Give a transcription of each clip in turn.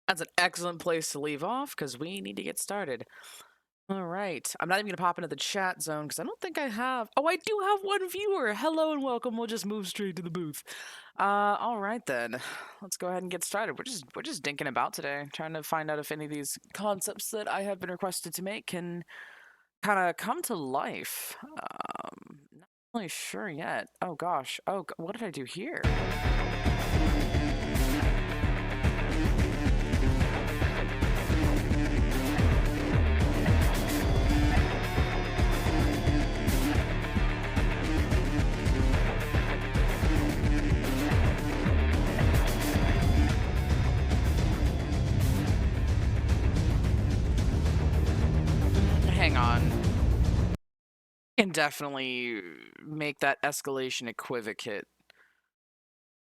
That's an excellent place to leave off because we need to get started. All right. I'm not even going to pop into the chat zone because I don't think I have. Oh, I do have one viewer. Hello and welcome. We'll just move straight to the booth. All right then. Let's go ahead and get started. We're just dinking about today, trying to find out if any of these concepts that I have been requested to make can kind of come to life. Not really sure yet. Oh gosh. Oh, what did I do here? Hang on. Can definitely make that escalation equivocate.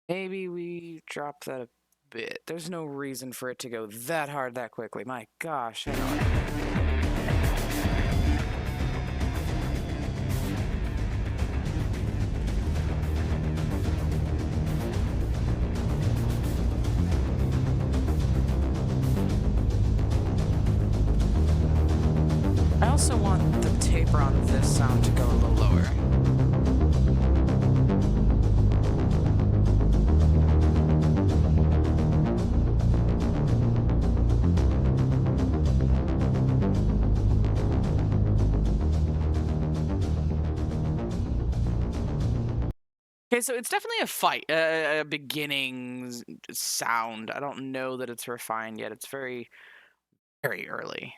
Maybe we drop that a bit. There's no reason for it to go that hard that quickly. My gosh, hang on. I also want the taper on this sound to go a little lower. Okay, so it's definitely a fight, a beginning sound. I don't know that it's refined yet. It's very, very early.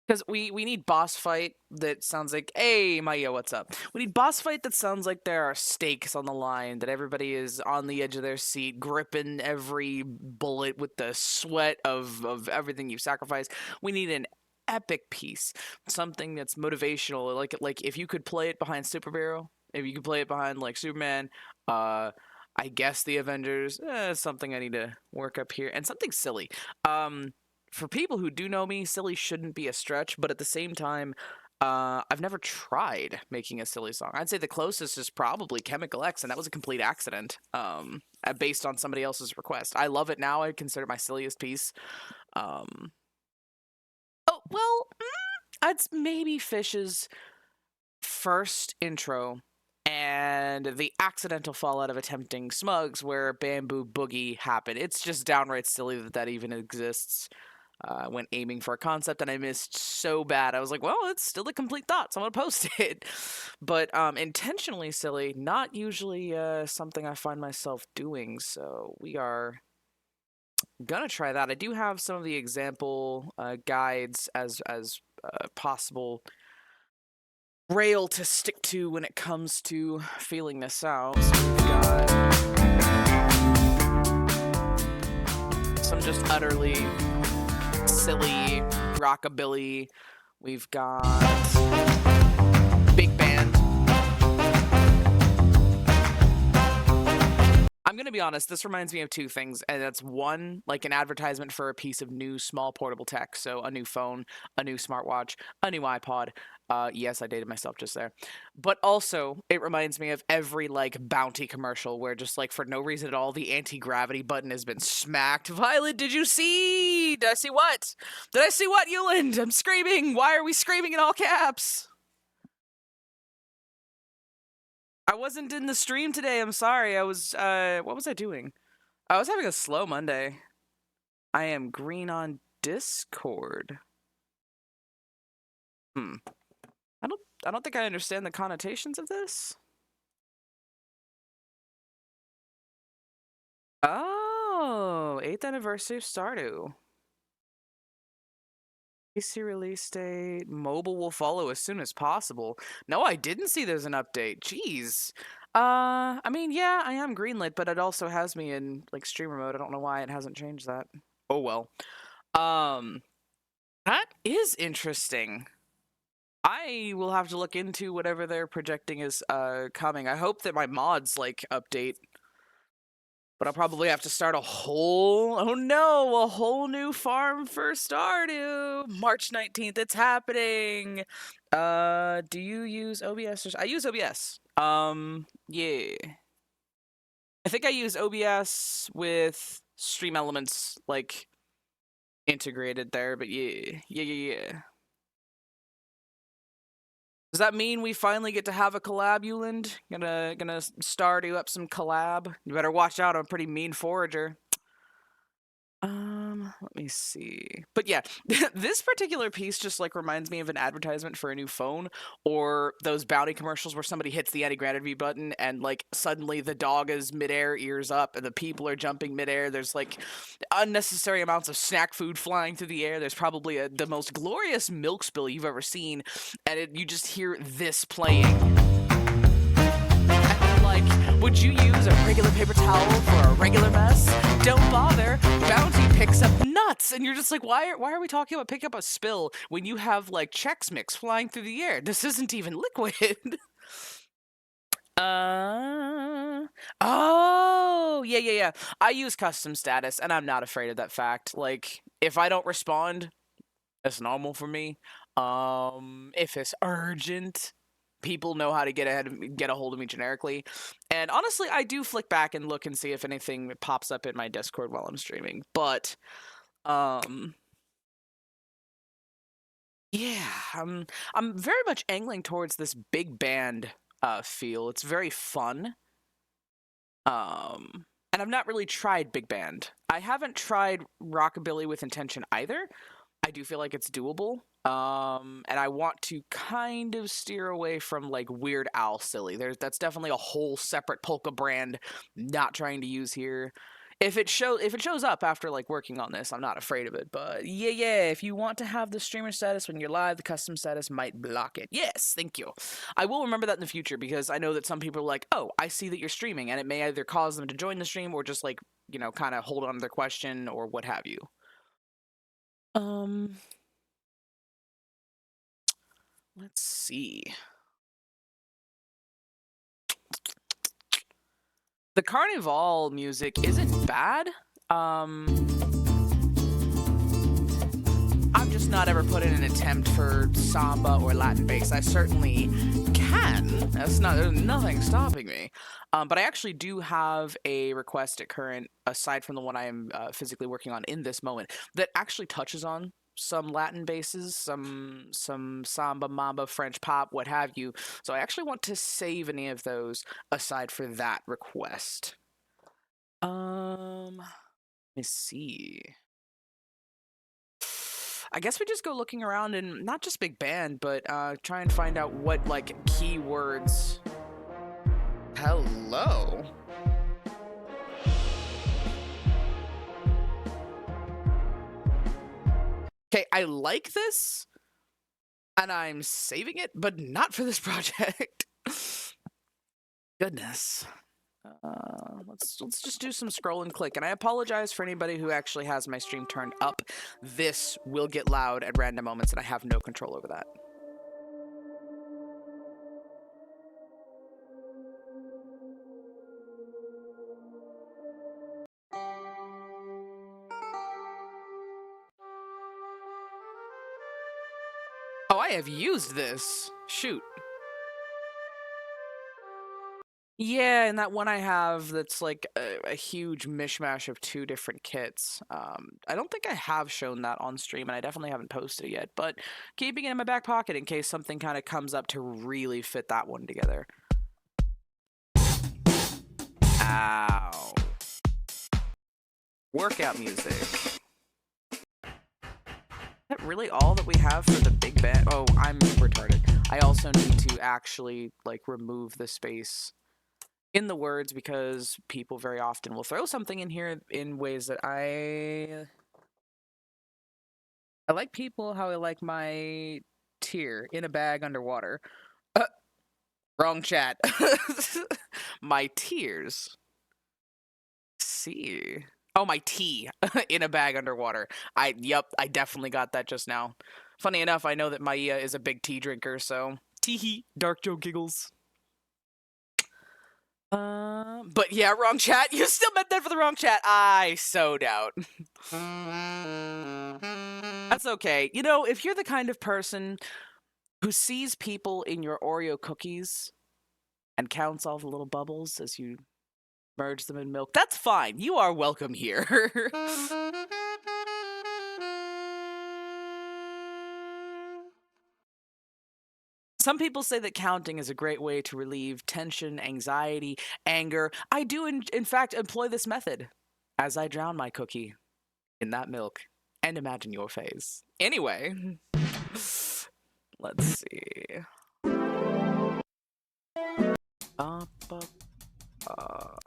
Because we need boss fight that sounds like, hey, Maya, what's up? We need boss fight that sounds like there are stakes on the line, that everybody is on the edge of their seat, gripping every bullet with the sweat of everything you've sacrificed. We need an epic piece, something that's motivational. Like if you could play it behind Superhero, if you could play it behind like Superman, I guess the Avengers, something I need to work up here, and something silly. For people who do know me, silly shouldn't be a stretch, but at the same time, I've never tried making a silly song. I'd say the closest is probably Chemical X, and that was a complete accident, based on somebody else's request. I love it now. I consider it my silliest piece. Um, oh, well, it's maybe Fish's first intro and the accidental fallout of attempting Smugs where Bamboo Boogie happened. It's just downright silly that that even exists. I went aiming for a concept and I missed so bad. I was like, well, it's still a complete thought, so I'm gonna post it. But intentionally silly, not usually something I find myself doing. So we are gonna try that. I do have some of the example guides as possible rail to stick to when it comes to feeling this out. So we've got some just utterly silly rockabilly. We've got big band. I'm gonna be honest, this reminds me of two things, and that's one, like an advertisement for a piece of new small portable tech, so a new phone, a new smartwatch, a new iPod. Yes, I dated myself just there. But also, it reminds me of every like bounty commercial where just like for no reason at all, the anti-gravity button has been smacked. Violet, did you see? Did I see what? Did I see what, Euland? I'm screaming. Why are we screaming in all caps? I wasn't in the stream today. I'm sorry. I was what was I doing? I was having a slow Monday. I am green on Discord. Hmm. I don't think I understand the connotations of this. Oh, 8th anniversary of Stardew. PC release date. Mobile will follow as soon as possible. No, I didn't see there's an update. Jeez. I mean, yeah, I am greenlit, but it also has me in like streamer mode. I don't know why it hasn't changed that. Oh well. Um, that is interesting. I will have to look into whatever they're projecting is coming. I hope that my mods like update. But I'll probably have to start a whole, oh no, a whole new farm for Stardew. March 19th, it's happening. Do you use OBS? I use OBS. Yeah. I think I use OBS with Stream Elements like integrated there, but yeah. Does that mean we finally get to have a collab, Euland? Gonna start you up some collab? You better watch out, I'm a pretty mean forager. Let me see. But yeah, this particular piece just like reminds me of an advertisement for a new phone, or those bounty commercials where somebody hits the anti-gravity button and like suddenly the dog is midair, ears up, and the people are jumping midair. There's like unnecessary amounts of snack food flying through the air. There's probably the most glorious milk spill you've ever seen, and you just hear this playing. Like, would you use a regular paper towel for a regular mess? Don't bother. Bounty picks up nuts, and you're just like, why are we talking about picking up a spill when you have like Chex Mix flying through the air? This isn't even liquid. Oh, yeah. I use custom status, and I'm not afraid of that fact. Like, if I don't respond, it's normal for me. If it's urgent, people know how to get a hold of me generically. And honestly, I do flick back and look and see if anything pops up in my Discord while I'm streaming. But yeah, I'm very much angling towards this big band feel. It's very fun. And I've not really tried big band. I haven't tried rockabilly with intention either. I do feel like it's doable. And I want to kind of steer away from like Weird Al silly. That's definitely a whole separate polka brand not trying to use here. If it shows up after like working on this, I'm not afraid of it. But yeah, if you want to have the streamer status when you're live, the custom status might block it. Yes, thank you. I will remember that in the future because I know that some people are like, "Oh, I see that you're streaming," and it may either cause them to join the stream or just like, kind of hold on to their question or what have you. Let's see. The Carnival music isn't bad. I've just not ever put in an attempt for samba or Latin bass. I certainly can. There's nothing stopping me. But I actually do have a request at current, aside from the one I am physically working on in this moment, that actually touches on some Latin basses, some samba, mamba, French pop, what have you. So I actually want to save any of those aside for that request. Let me see. I guess we just go looking around and not just big band, but try and find out what like keywords. Hello. Okay, I like this, and I'm saving it, but not for this project. Goodness. Let's just do some scroll and click, and I apologize for anybody who actually has my stream turned up. This will get loud at random moments, and I have no control over that. Oh, I have used this. Shoot. Yeah, and that one I have that's like a huge mishmash of two different kits. I don't think I have shown that on stream, and I definitely haven't posted it yet, but keeping it in my back pocket in case something kind of comes up to really fit that one together. Ow. Workout music. Is that really all that we have for the big band? Oh, I'm retarded. I also need to actually like remove the space in the words because people very often will throw something in here in ways that I like people how I like my tear in a bag underwater. Wrong chat. My tears. See. Oh, my tea in a bag underwater. Yep, I definitely got that just now. Funny enough, I know that Maia is a big tea drinker, so tee dark joke giggles. But yeah, wrong chat. You still meant that for the wrong chat. I so doubt. That's okay. You know, if you're the kind of person who sees people in your Oreo cookies and counts all the little bubbles as you Merge them in milk. That's fine. You are welcome here. Some people say that counting is a great way to relieve tension, anxiety, anger. I do, in fact, employ this method as I drown my cookie in that milk and imagine your face. Anyway, let's see. Ba, ba, ba.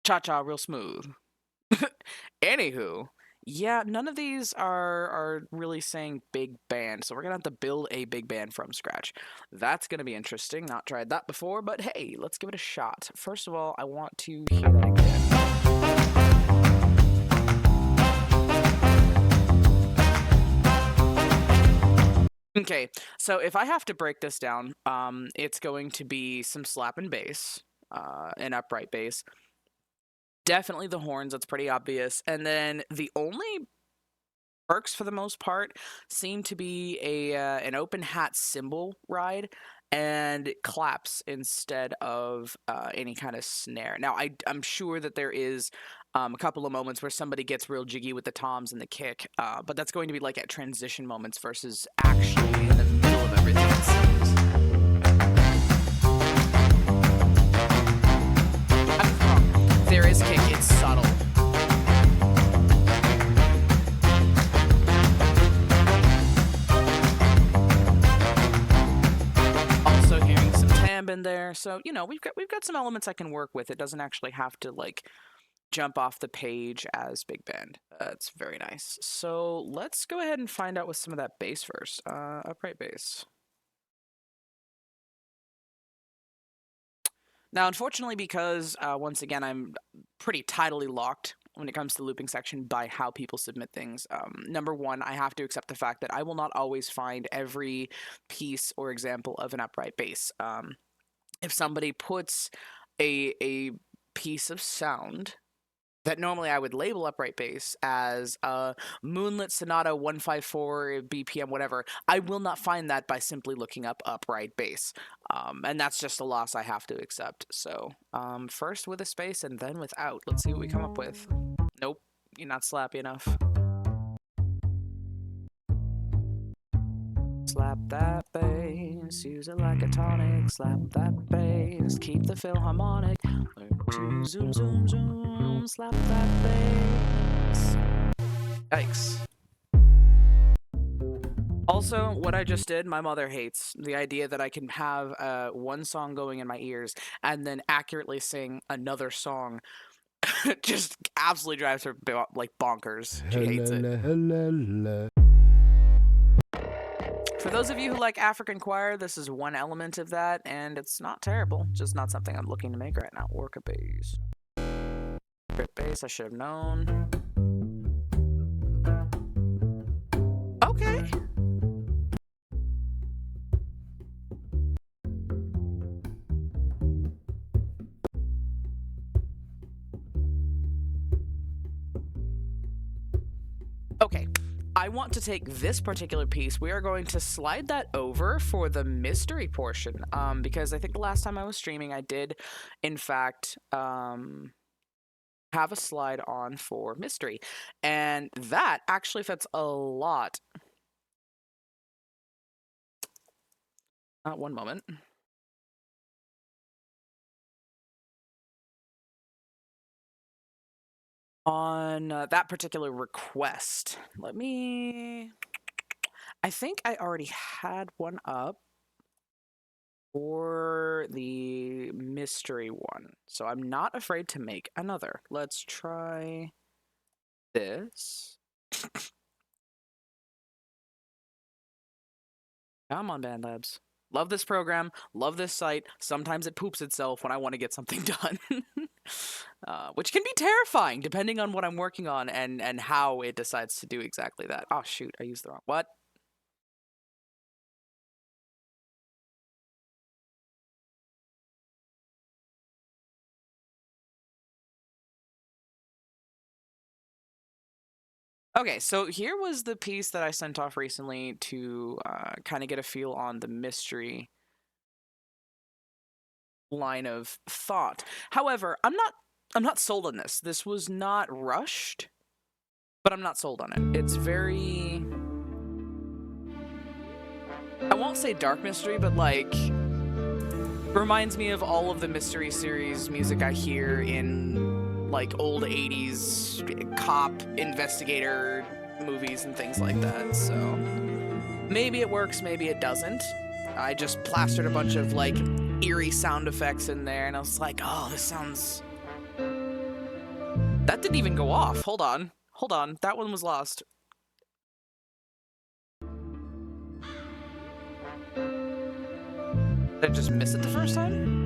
Cha-cha real smooth. Anywho, yeah, none of these are really saying big band, so we're gonna have to build a big band from scratch. That's gonna be interesting. Not tried that before, but hey, let's give it a shot. First of all, I want to hear that again. Okay, so if I have to break this down, it's going to be some slap and bass, an upright bass. Definitely the horns, that's pretty obvious. And then the only perks for the most part seem to be an open hat cymbal ride and claps instead of any kind of snare. Now, I'm sure that there is a couple of moments where somebody gets real jiggy with the toms and the kick, but that's going to be like at transition moments versus actually in the middle of everything, it seems. I'm wrong. There is kick, it's subtle. In there, so you know we've got some elements I can work with. It doesn't actually have to like jump off the page as big band. It's very nice. So let's go ahead and find out with some of that bass first. Upright bass. Now, unfortunately, because once again I'm pretty tidally locked when it comes to the looping section by how people submit things. Number one, I have to accept the fact that I will not always find every piece or example of an upright bass. If somebody puts a piece of sound that normally I would label upright bass as Moonlit Sonata 154 BPM, whatever, I will not find that by simply looking up upright bass. And that's just a loss I have to accept. So first with a space and then without. Let's see what we come up with. Nope, you're not slappy enough. Slap that bass, use it like a tonic. Slap that bass, keep the Philharmonic. Learn to zoom, zoom, zoom. Slap that bass. Yikes. Also, what I just did, my mother hates the idea that I can have one song going in my ears and then accurately sing another song. Just absolutely drives her like bonkers. She hates it. For those of you who like African choir, this is one element of that, and it's not terrible. Just not something I'm looking to make right now. Work a bass. Crit bass, I should have known. Okay. Okay. I want to take this particular piece. We are going to slide that over for the mystery portion, because I think the last time I was streaming, I did, in fact, have a slide on for mystery, and that actually fits a lot. One moment. On that particular request, I think I already had one up for the mystery one, so I'm not afraid to make another. Let's try this. Come on, BandLabs. Love this program, love this site. Sometimes it poops itself when I want to get something done. Which can be terrifying depending on what I'm working on and how it decides to do exactly that. Oh shoot, I used the wrong... What? Okay, so here was the piece that I sent off recently to kind of get a feel on the mystery line of thought. However, I'm not sold on this. This was not rushed, but I'm not sold on it. It's very, I won't say dark mystery, but like reminds me of all of the mystery series music I hear in like old 80s cop investigator movies and things like that. So maybe it works, maybe it doesn't. I just plastered a bunch of like eerie sound effects in there and I was like, oh, this sounds. That didn't even go off. Hold on. Hold on. That one was lost. Did I just miss it the first time?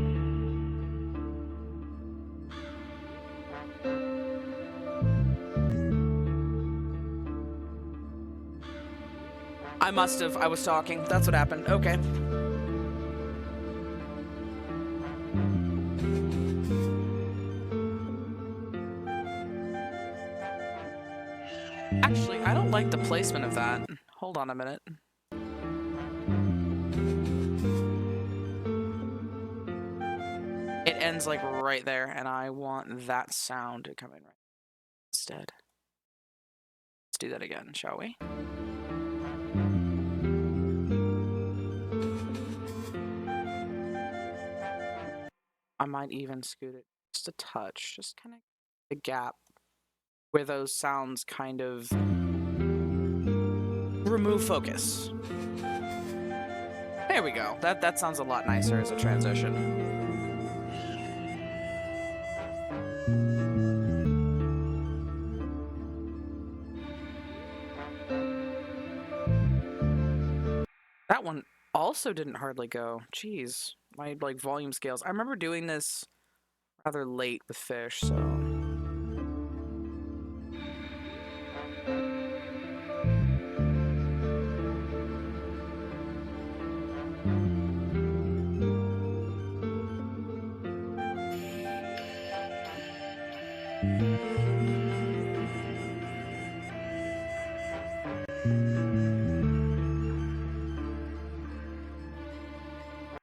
I must have. I was talking. That's what happened. Okay. Actually, I don't like the placement of that. Hold on a minute. It ends like right there, and I want that sound to come in right instead. Let's do that again, shall we? I might even scoot it just a touch, just kind of a gap where those sounds kind of remove focus. There we go. That sounds a lot nicer as a transition. That one also didn't hardly go. Jeez, my like volume scales. I remember doing this rather late with Fish, so.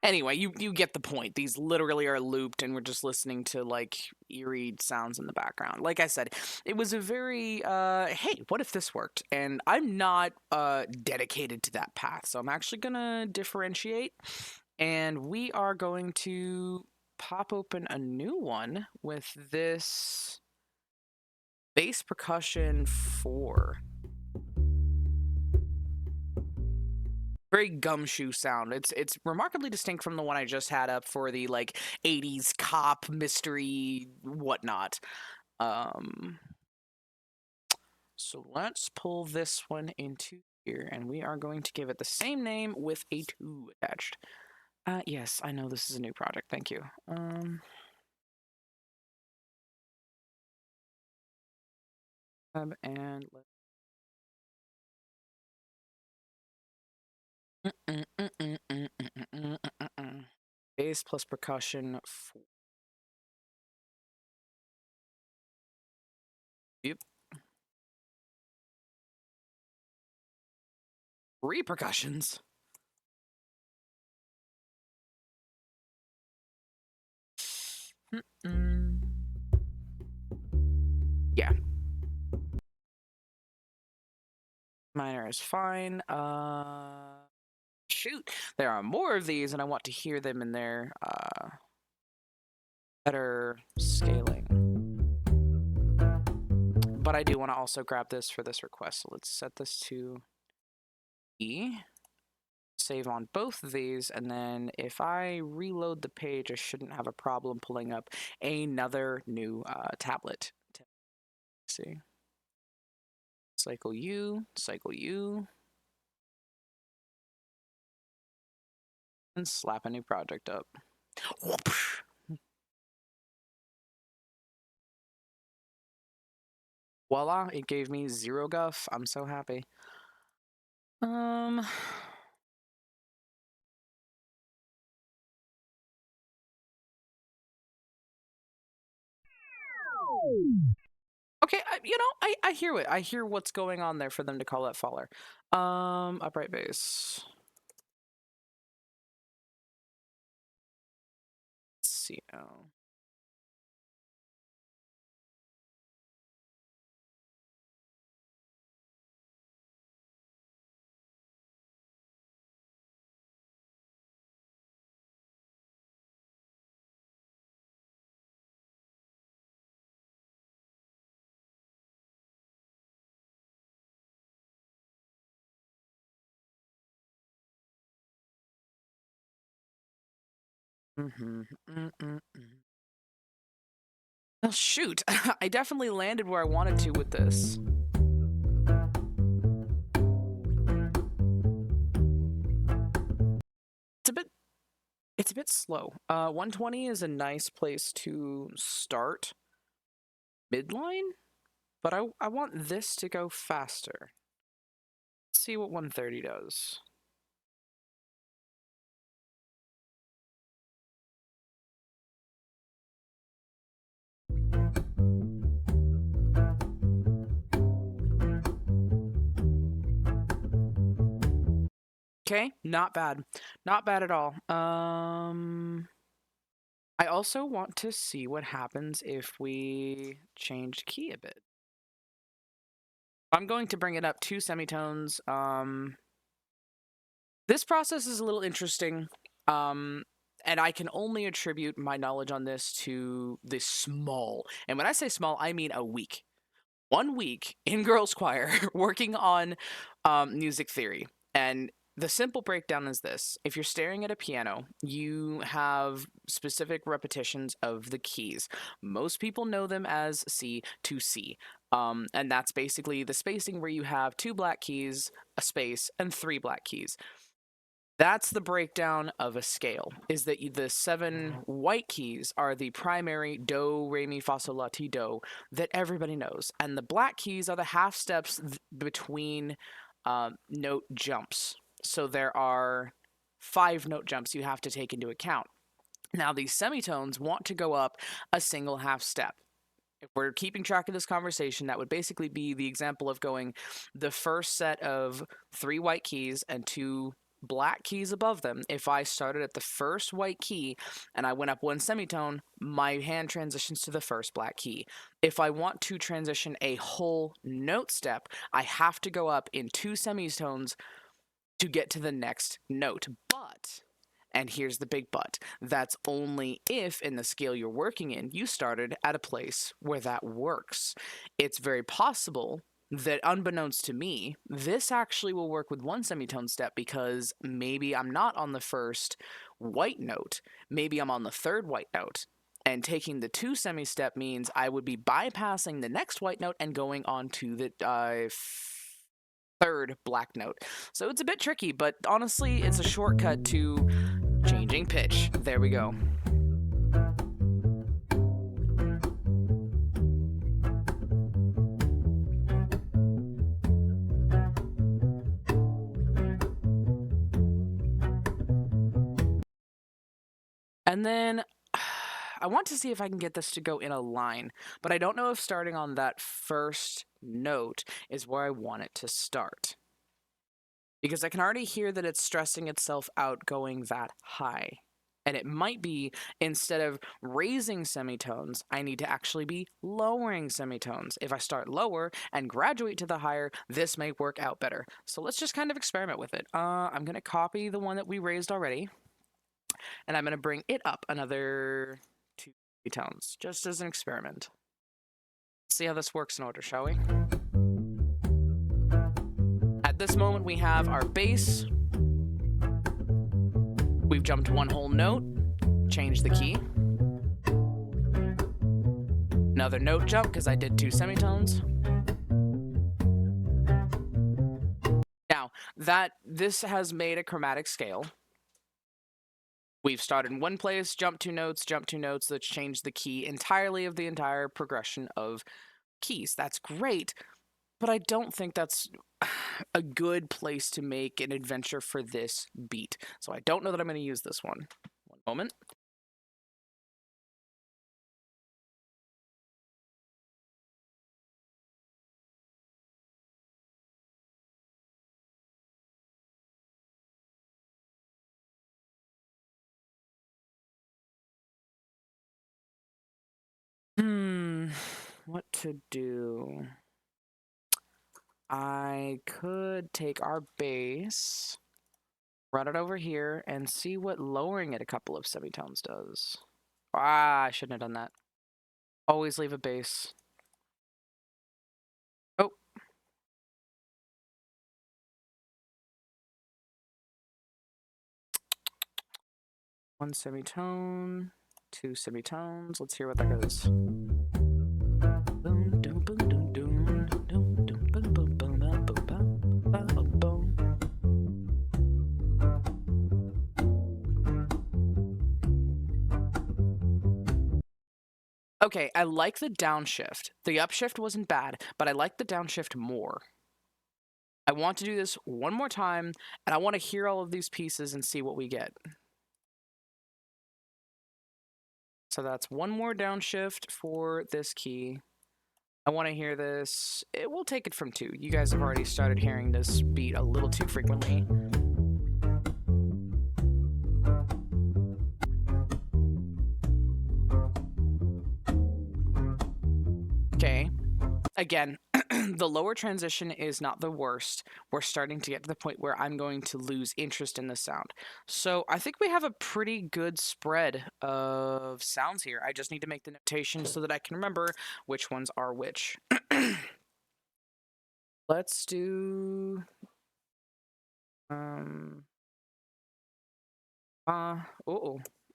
Anyway, you get the point. These literally are looped, and we're just listening to like eerie sounds in the background. Like I said, it was a very hey, what if this worked? And I'm not dedicated to that path, so I'm actually gonna differentiate, and we are going to pop open a new one with this bass percussion 4. Very gumshoe sound. It's remarkably distinct from the one I just had up for the like 80s cop mystery whatnot. So let's pull this one into here, and we are going to give it the same name with a 2 attached. Yes, I know this is a new project. Thank you. And let's. Bass plus percussion 4. Yep. Repercussions. Yeah. Minor is fine. Shoot, there are more of these, and I want to hear them in their better scaling. But I do want to also grab this for this request. So let's set this to E. Save on both of these, and then if I reload the page, I shouldn't have a problem pulling up another new tablet. Let's see. Cycle U, and slap a new project up. Voila, it gave me 0 guff. I'm so happy. Okay, I hear it. I hear what's going on there for them to call that faller. Upright bass. Let's see now. Well, shoot. I definitely landed where I wanted to with this. It's a bit it's a bit slow. 120 is a nice place to start midline, but I want this to go faster. Let's see what 130 does. Okay, not bad. Not bad at all. I also want to see what happens if we change key a bit. I'm going to bring it up 2 semitones. This process is a little interesting. And I can only attribute my knowledge on this to this small. And when I say small, I mean a week. 1 week in girls choir working on music theory. And the simple breakdown is this: if you're staring at a piano, you have specific repetitions of the keys. Most people know them as C to C. And that's basically the spacing where you have 2 black keys, a space, and 3 black keys. That's the breakdown of a scale, is that the 7 white keys are the primary do, re, mi, fa, sol, la, ti, do that everybody knows. And the black keys are the half steps between note jumps. So there are 5 note jumps you have to take into account. Now, these semitones want to go up a single half step. If we're keeping track of this conversation, that would basically be the example of going the first set of 3 white keys and 2 black keys above them. If I started at the first white key and I went up 1 semitone, my hand transitions to the first black key. If I want to transition a whole note step, I have to go up in 2 semitones to get to the next note. But, and here's the big but, that's only if in the scale you're working in, you started at a place where that works. It's very possible that, unbeknownst to me, this actually will work with 1 semitone step because maybe I'm not on the first white note, maybe I'm on the 3rd white note. And taking the 2 semi step means I would be bypassing the next white note and going on to the 3rd black note. So it's a bit tricky, but honestly, it's a shortcut to changing pitch. There we go. And then I want to see if I can get this to go in a line, but I don't know if starting on that first note is where I want it to start. Because I can already hear that it's stressing itself out going that high. And it might be, instead of raising semitones, I need to actually be lowering semitones. If I start lower and graduate to the higher, this may work out better. So let's just kind of experiment with it. I'm going to copy the one that we raised already, and I'm going to bring it up another 2 tones, just as an experiment. Let's see how this works in order, shall we? At this moment, we have our bass. We've jumped 1 whole note, changed the key. Another note jump, because I did 2 semitones. Now, this has made a chromatic scale. We've started in 1 place, jump 2 notes, let's change the key entirely of the entire progression of keys. That's great, but I don't think that's a good place to make an adventure for this beat. So I don't know that I'm going to use this one. One moment. What to do? I could take our base, run it over here, and see what lowering it a couple of semitones does. Ah, I shouldn't have done that. Always leave a base. Oh. One semitone, two semitones. Let's hear what that goes. Okay, I like the downshift. The upshift wasn't bad, but I like the downshift more. I want to do this one more time, and I want to hear all of these pieces and see what we get. So that's one more downshift for this key. I want to hear this. It will take it from 2. You guys have already started hearing this beat a little too frequently. Okay. Again, the lower transition is not the worst. We're starting to get to the point where I'm going to lose interest in the sound. So I think we have a pretty good spread of sounds here. I just need to make the notation so that I can remember which ones are which. Let's do...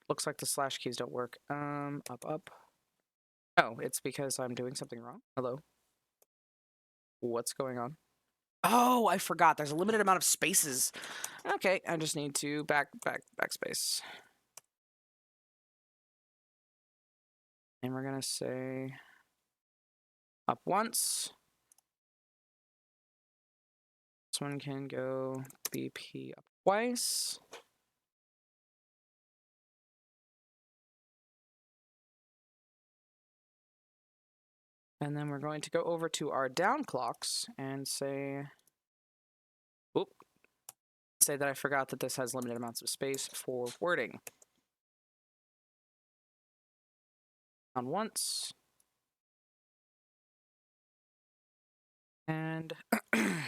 looks like the slash keys don't work. Up. Oh, it's because I'm doing something wrong. Hello? What's going on? Oh, I forgot. There's a limited amount of spaces. Okay, I just need to backspace. And we're gonna say up once. This one can go BP up twice. And then we're going to go over to our down clocks and say, say that I forgot that this has limited amounts of space for wording. Down once. And down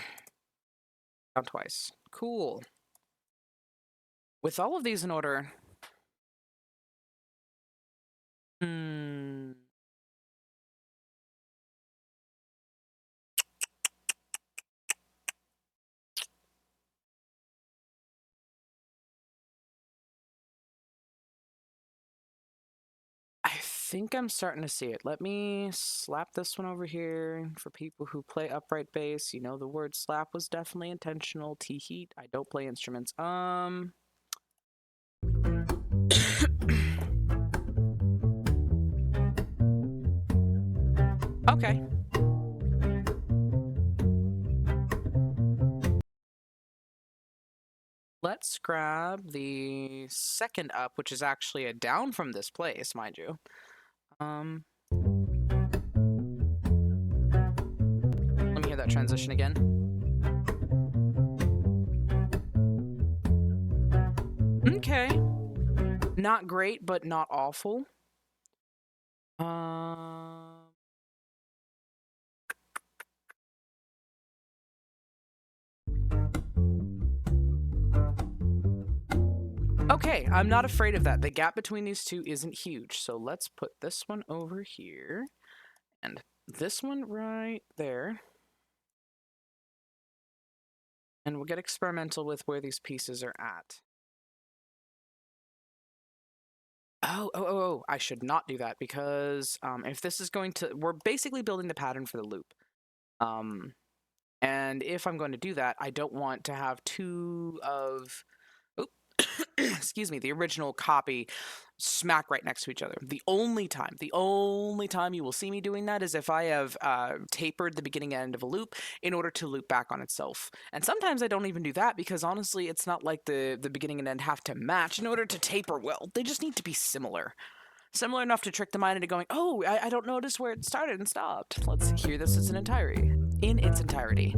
twice. Cool. With all of these in order, I think I'm starting to see it. Let me slap this one over here. For people who play upright bass, you know the word slap was definitely intentional. T-heat. I don't play instruments. Okay. Let's grab the second up, which is actually a down from this place, mind you. Let me hear that transition again. Okay. Not great, but not awful. Okay, I'm not afraid of that. The gap between these two isn't huge. So let's put this one over here and this one right there. And we'll get experimental with where these pieces are at. Oh, I should not do that because if this is going to, we're basically building the pattern for the loop. And if I'm going to do that, I don't want to have two of, excuse me, the original copy smack right next to each other. The only time you will see me doing that is if I have tapered the beginning and end of a loop in order to loop back on itself. And sometimes I don't even do that because honestly, it's not like the beginning and end have to match in order to taper well. They just need to be similar. Similar enough to trick the mind into going, oh, I don't notice where it started and stopped. Let's hear this as an entirety. In its entirety.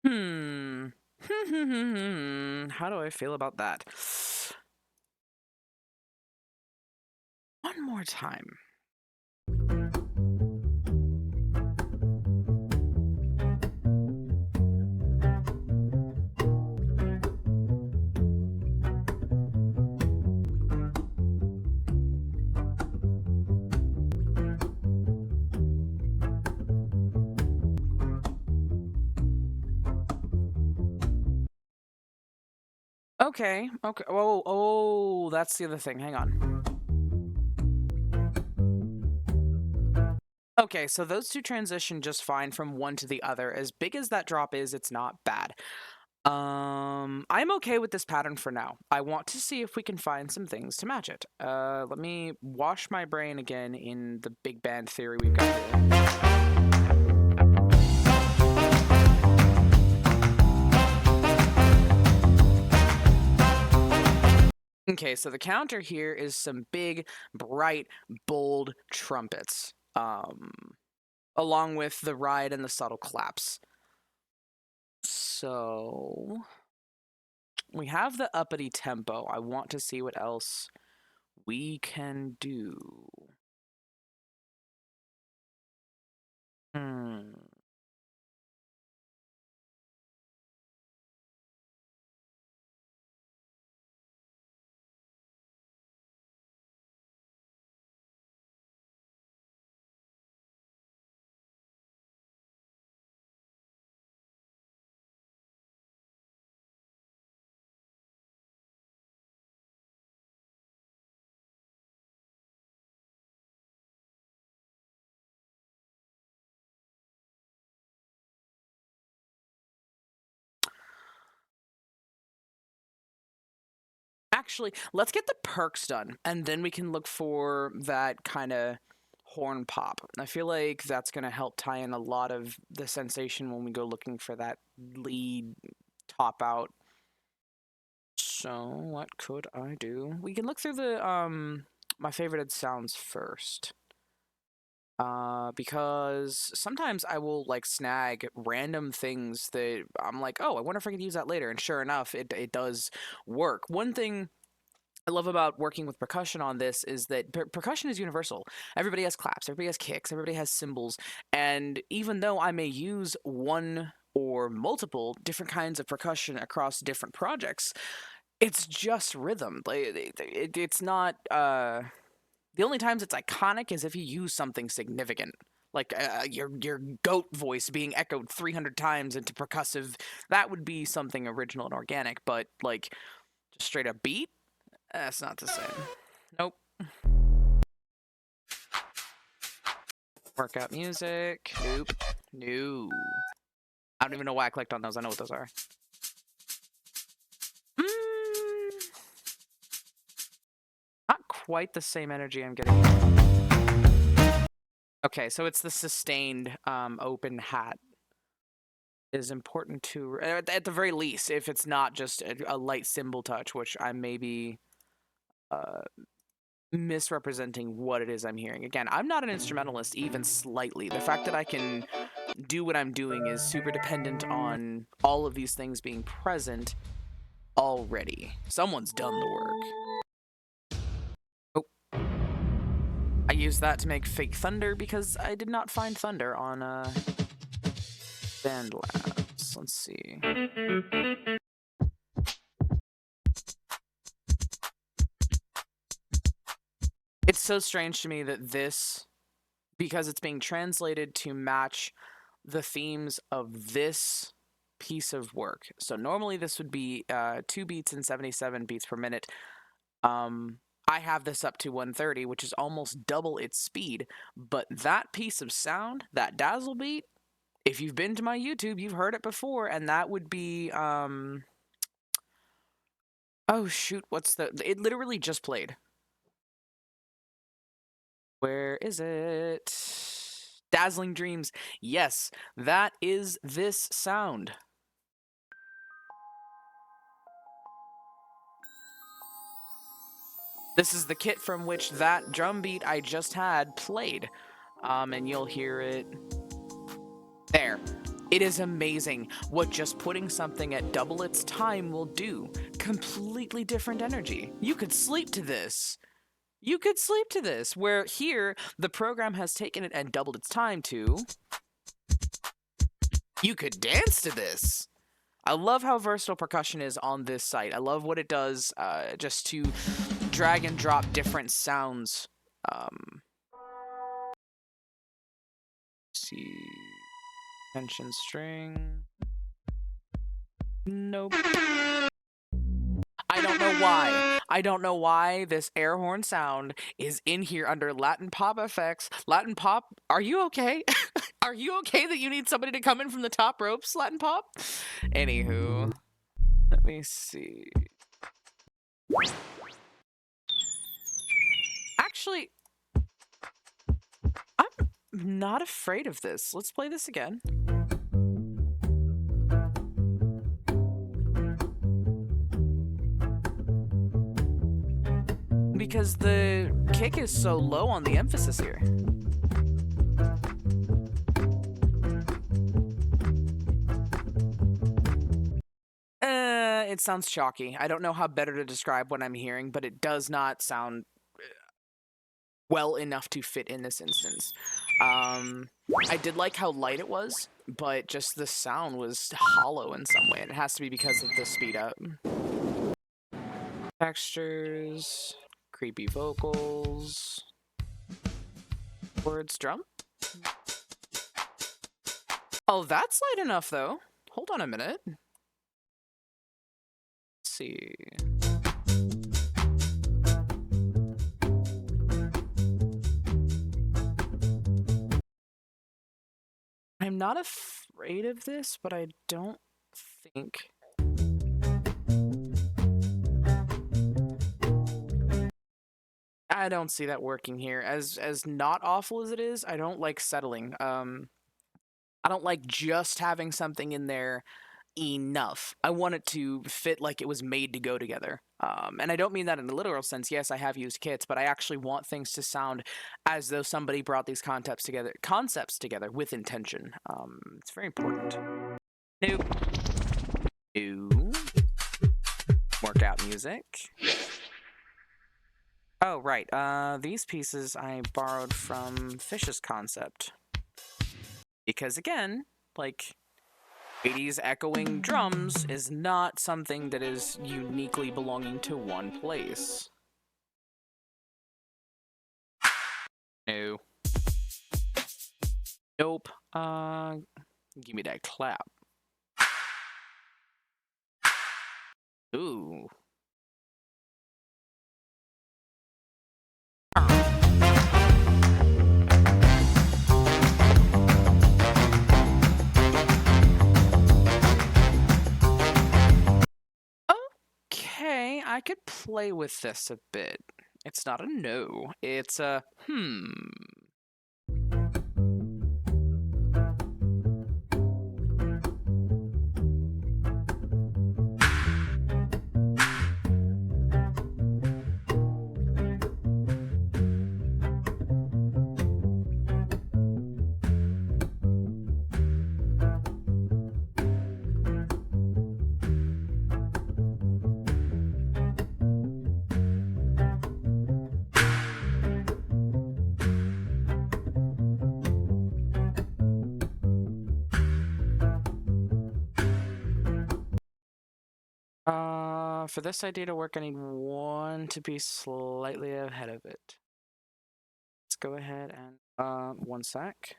Hmm. How do I feel about that? One more time. Okay. Okay. Oh, that's the other thing. Hang on. Okay, so those two transition just fine from one to the other. As big as that drop is, it's not bad. I'm okay with this pattern for now. I want to see if we can find some things to match it. Let me wash my brain again in the big band theory we've got here. Okay, so the counter here is some big, bright, bold trumpets, along with the ride and the subtle claps. So we have the uppity tempo. I want to see what else we can do. Hmm. Actually, let's get the perks done, and then we can look for that kind of horn pop. I feel like that's going to help tie in a lot of the sensation when we go looking for that lead top out. So, what could I do? We can look through the my favorited sounds first. Because sometimes I will like snag random things that I'm like, oh, I wonder if I could use that later. And sure enough, it does work. One thing I love about working with percussion on this is that percussion is universal. Everybody has claps, everybody has kicks, everybody has cymbals. And even though I may use one or multiple different kinds of percussion across different projects, it's just rhythm. Like it's not the only times it's iconic is if you use something significant, like your goat voice being echoed 300 times into percussive. That would be something original and organic. But like just straight up beat, that's not the same. Nope. Workout music. Nope. No. I don't even know why I clicked on those. I know what those are. Mm, not quite the same energy I'm getting. Okay, so it's the sustained open hat is important to, at the very least, if it's not just a light cymbal touch, which I may be misrepresenting what it is I'm hearing. Again, I'm not an instrumentalist even slightly. The fact that I can do what I'm doing is super dependent on all of these things being present already. Someone's done the work. Oh. I used that to make fake thunder because I did not find thunder on BandLabs. Let's see. It's so strange to me that this, because it's being translated to match the themes of this piece of work. So normally this would be 2 beats and 77 beats per minute. I have this up to 130, which is almost double its speed. But that piece of sound, that dazzle beat, if you've been to my YouTube, you've heard it before, and that would be oh shoot, what's the? It literally just played. Where is it? Dazzling Dreams. Yes, that is this sound. This is the kit from which that drum beat I just had played. And you'll hear it there. It is amazing what just putting something at double its time will do. Completely different energy. You could sleep to this. You could sleep to this, where here, the program has taken it and doubled its time to... You could dance to this. I love how versatile percussion is on this site. I love what it does just to drag and drop different sounds. See... Tension string... Nope. I don't know why. I don't know why this air horn sound is in here under Latin Pop effects. Latin Pop, are you okay? Are you okay that you need somebody to come in from the top ropes, Latin Pop? Anywho, let me see. Actually, I'm not afraid of this. Let's play this again. Because the kick is so low on the emphasis here. It sounds chalky. I don't know how better to describe what I'm hearing, but it does not sound well enough to fit in this instance. I did like how light it was, but just the sound was hollow in some way, and it has to be because of the speed up. Textures, creepy vocals, words, drum. Oh, that's light enough though. Hold on a minute. Let's see. I'm not afraid of this, but I don't think... I don't see that working here. As not awful as it is, I don't like settling. I don't like just having something in there enough. I want it to fit like it was made to go together. And I don't mean that in a literal sense. Yes, I have used kits, but I actually want things to sound as though somebody brought these concepts together with intention. It's very important. Nope. New. Workout music. Oh, right. These pieces I borrowed from Fish's concept. Because again, like, 80s echoing drums is not something that is uniquely belonging to one place. No. Nope. Give me that clap. Ooh. Okay, I could play with this a bit. It's not a no, it's a for this idea to work, I need one to be slightly ahead of it. Let's go ahead and, one sec.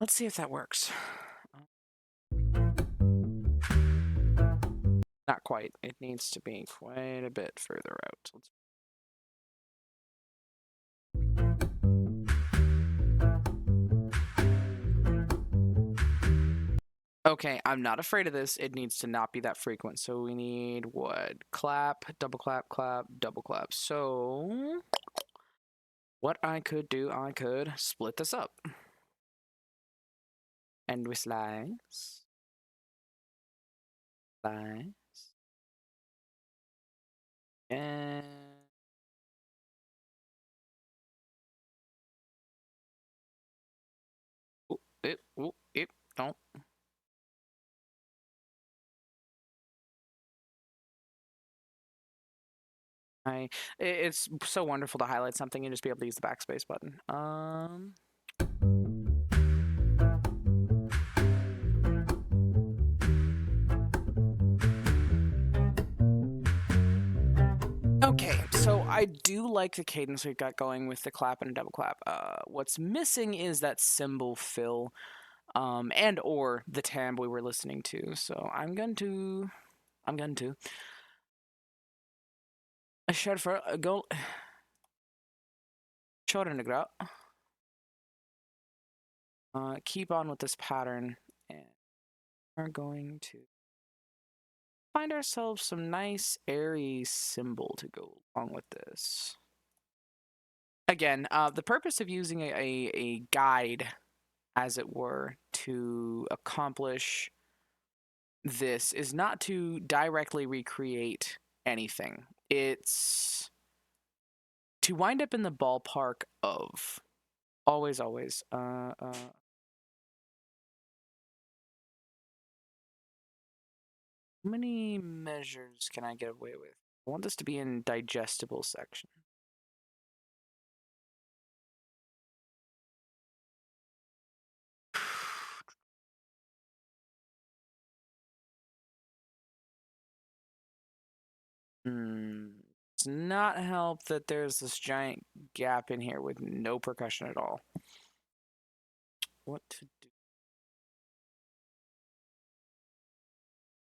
Let's see if that works. Not quite. It needs to be quite a bit further out. Okay, I'm not afraid of this. It needs to not be that frequent. So we need what? Clap, double clap, clap, double clap. So what I could do, I could split this up. And we slice. Slice. And don't. It's so wonderful to highlight something and just be able to use the backspace button. Okay, so I do like the cadence we've got going with the clap and a double clap. What's missing is that cymbal fill, and or the tab we were listening to. So I'm going to kör för go kör några. Keep on with this pattern, and we're going to find ourselves some nice airy cymbal to go along with this. Again, the purpose of using a guide, as it were, to accomplish this is not to directly recreate anything. It's to wind up in the ballpark of always. How many measures can I get away with? I want this to be in digestible section. Does not help that there's this giant gap in here with no percussion at all. What to do?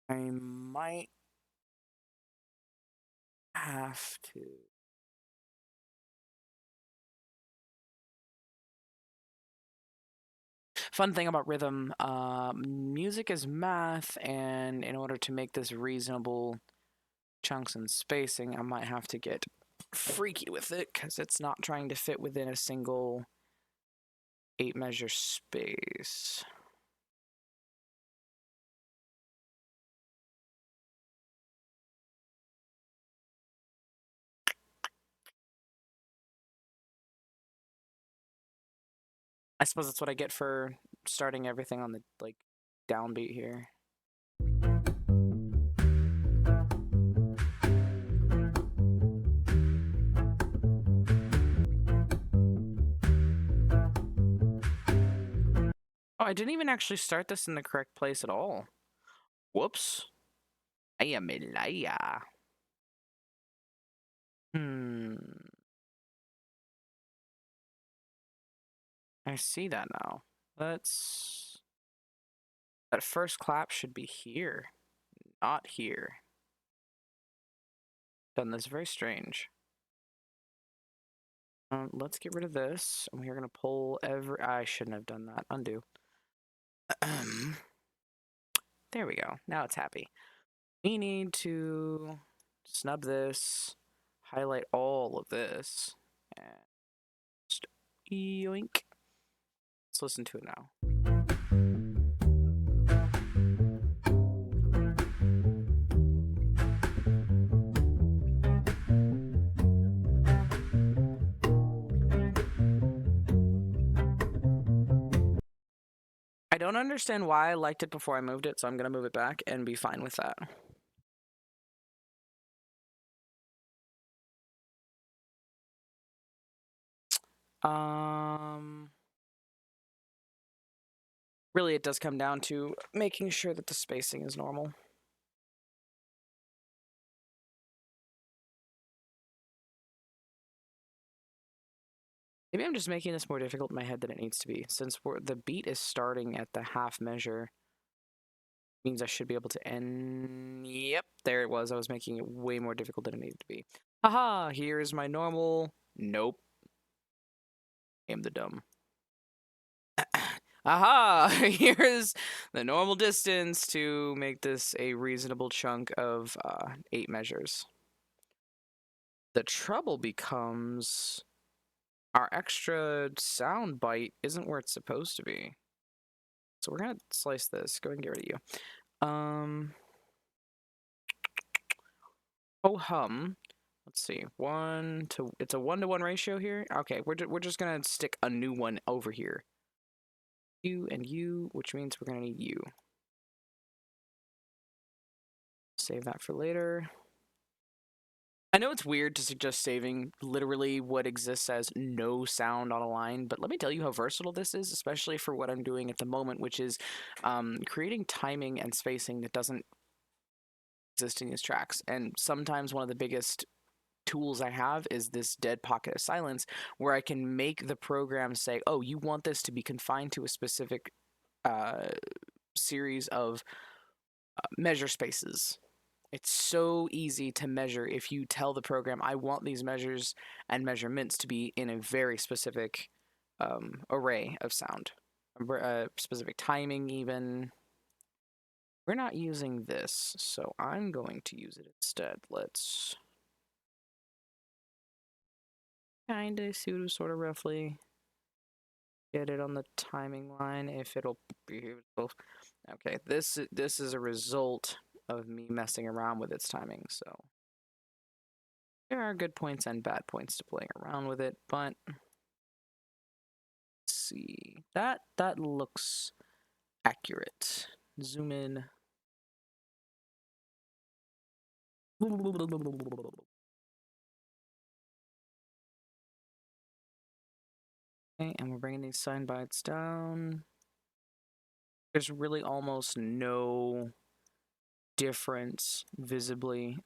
I might have to. Fun thing about rhythm, music is math, and in order to make this reasonable chunks and spacing, I might have to get freaky with it because it's not trying to fit within a single 8-measure space. I suppose that's what I get for starting everything on the downbeat here. Oh, I didn't even actually start this in the correct place at all. Whoops. I am a liar. I see that now. That first clap should be here, not here. Done this very strange. Let's get rid of this. And we're gonna pull I shouldn't have done that. Undo. There we go. Now it's happy. We need to snub this, highlight all of this, and just yoink. Let's listen to it now. I don't understand why I liked it before I moved it, so I'm going to move it back and be fine with that. Really, it does come down to making sure that the spacing is normal. Maybe I'm just making this more difficult in my head than it needs to be, since the beat is starting at the half measure. Means I should be able to end. Yep, there it was. I was making it way more difficult than it needed to be. Haha, here's my normal. Nope. I am the dumb. Aha! Here's the normal distance to make this a reasonable chunk of 8 measures. The trouble becomes our extra sound bite isn't where it's supposed to be. So we're gonna slice this. Go ahead and get rid of you. Oh hum. Let's see. It's a 1-to-1 ratio here. Okay, we're just gonna stick a new one over here. You and you, which means we're gonna need you. Save that for later. I know it's weird to suggest saving literally what exists as no sound on a line, but let me tell you how versatile this is, especially for what I'm doing at the moment, which is creating timing and spacing that doesn't exist in these tracks. And sometimes one of the biggest tools I have is this dead pocket of silence, where I can make the program say, oh, you want this to be confined to a specific series of measure spaces. It's so easy to measure if you tell the program, I want these measures and measurements to be in a very specific array of sound, specific timing even. We're not using this, so I'm going to use it instead. Let's kind of, sort of roughly get it on the timing line if it'll be able. Okay, this is a result of me messing around with its timing, so there are good points and bad points to playing around with it, but let's see. That looks accurate. Zoom in. Okay, and we're bringing these sound bites down. There's really almost no difference visibly.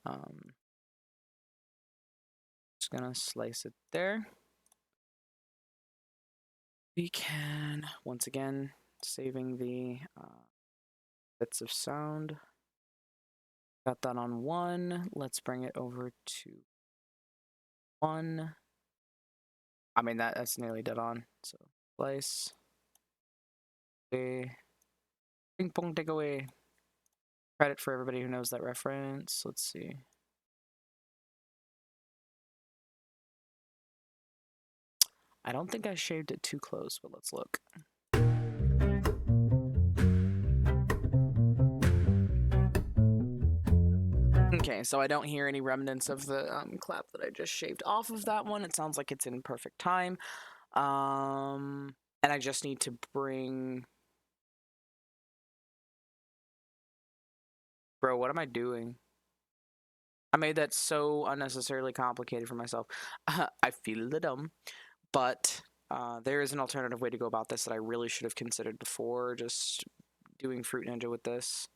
Just gonna slice it there. We can, once again, saving the bits of sound. Got that on 1. Let's bring it over to 1. I mean, that's nearly dead on. So, slice. Okay. Ping pong takeaway. Credit for everybody who knows that reference. Let's see. I don't think I shaved it too close, but let's look. Okay, so I don't hear any remnants of the clap that I just shaved off of that one. It sounds like it's in perfect time. And I just need to bring... Bro, what am I doing? I made that so unnecessarily complicated for myself. I feel the dumb, but there is an alternative way to go about this that I really should have considered before just doing Fruit Ninja with this.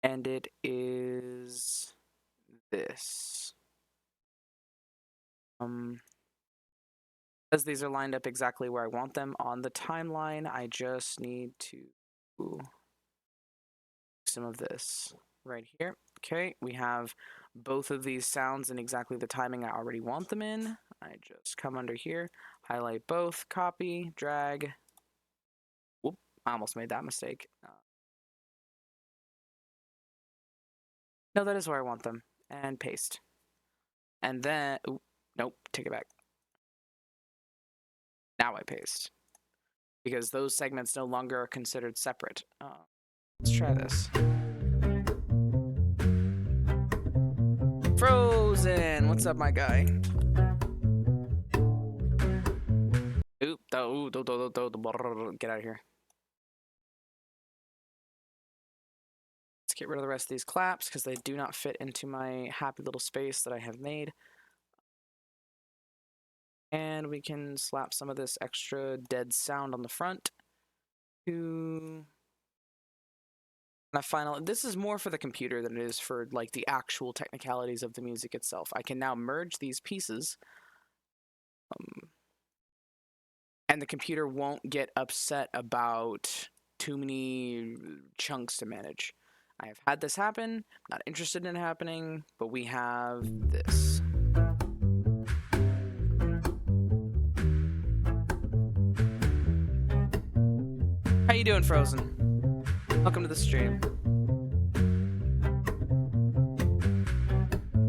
And it is this. As these are lined up exactly where I want them on the timeline, I just need to some of this right here. Okay, we have both of these sounds in exactly the timing I already want them in. I just come under here, highlight both, copy, drag. Whoop, I almost made that mistake. No, that is where I want them. And paste. And then, nope, take it back. Now I paste. Because those segments no longer are considered separate. Let's try this. Frozen! What's up, my guy? Oop, get out of here. Let's get rid of the rest of these claps because they do not fit into my happy little space that I have made. And we can slap some of this extra dead sound on the front to... This is more for the computer than it is for like the actual technicalities of the music itself. I can now merge these pieces, and the computer won't get upset about too many chunks to manage. I have had this happen, not interested in it happening, but we have this. How you doing, Frozen? Welcome to the stream.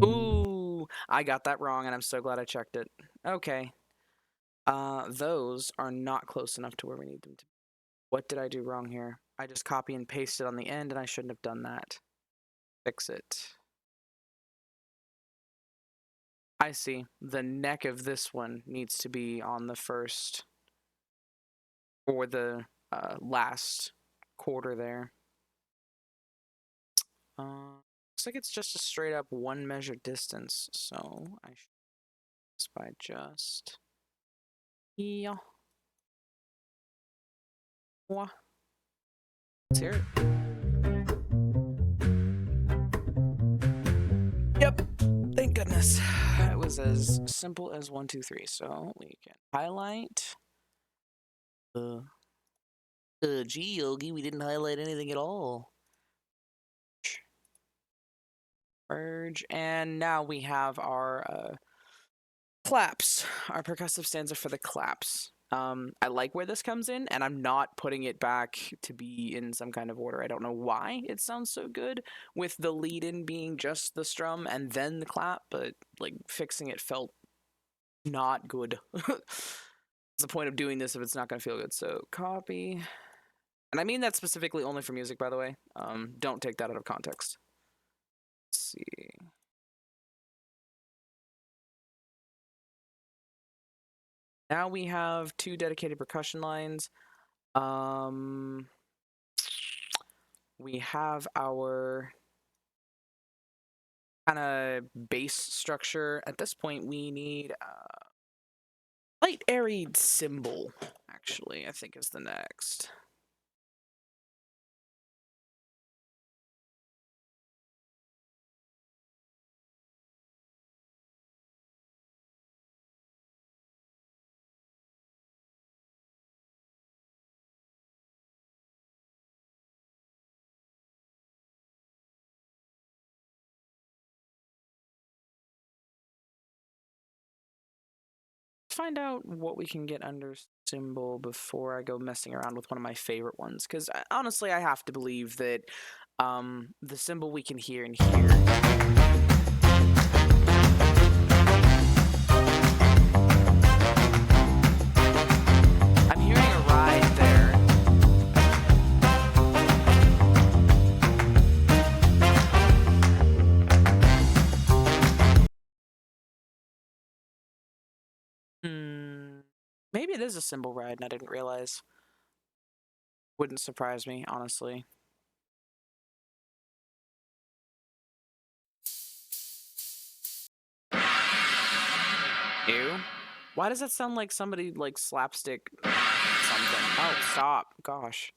Ooh, I got that wrong, and I'm so glad I checked it. Okay. Those are not close enough to where we need them to be. What did I do wrong here? I just copy and pasted on the end, and I shouldn't have done that. Fix it. I see. The neck of this one needs to be on the first or the last quarter there. Looks like it's just a straight up one measure distance, so I should do this by just yeah. Let's hear it. Yep. Thank goodness. It was as simple as 1, 2, 3. So we can highlight. Gee, Yogi, we didn't highlight anything at all. Merge, and now we have our claps, our percussive stanza for the claps. I like where this comes in, and I'm not putting it back to be in some kind of order. I don't know why it sounds so good with the lead-in being just the strum and then the clap, but like fixing it felt not good. What's the point of doing this if it's not going to feel good? So copy, and I mean that specifically only for music, by the way. Don't take that out of context. Let's see. Now we have 2 dedicated percussion lines. We have our kind of bass structure. At this point, we need a light airy cymbal, actually, I think is the next. Find out what we can get under cymbal before I go messing around with one of my favorite ones, because honestly I have to believe that the cymbal we can hear in here I'm hearing a ride there. Maybe it is a cymbal ride and I didn't realize. Wouldn't surprise me, honestly. Ew. Why does that sound like somebody like slapstick something? Oh, stop. Gosh.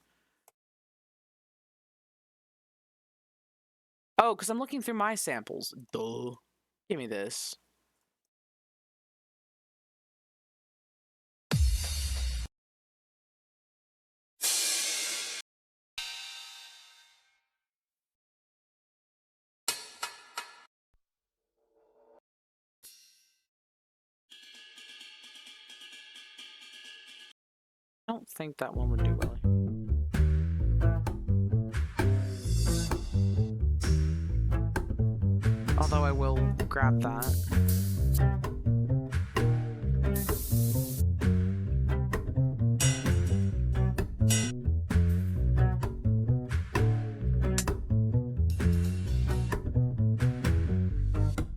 Oh, because I'm looking through my samples. Duh. Give me this. I don't think that one would do well. Although I will grab that.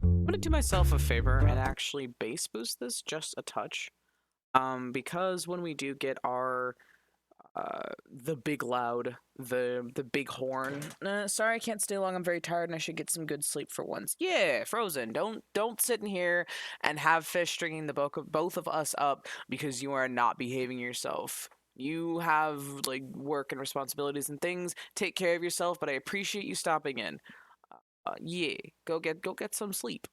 I'm gonna do myself a favor and actually bass boost this just a touch. Because when we do get our the big loud, the big horn. Sorry, I can't stay long. I'm very tired and I should get some good sleep for once. Yeah, Frozen. Don't sit in here and have fish stringing the both of us up because you are not behaving yourself. You have like work and responsibilities and things. Take care of yourself, but I appreciate you stopping in. Yeah, go get some sleep.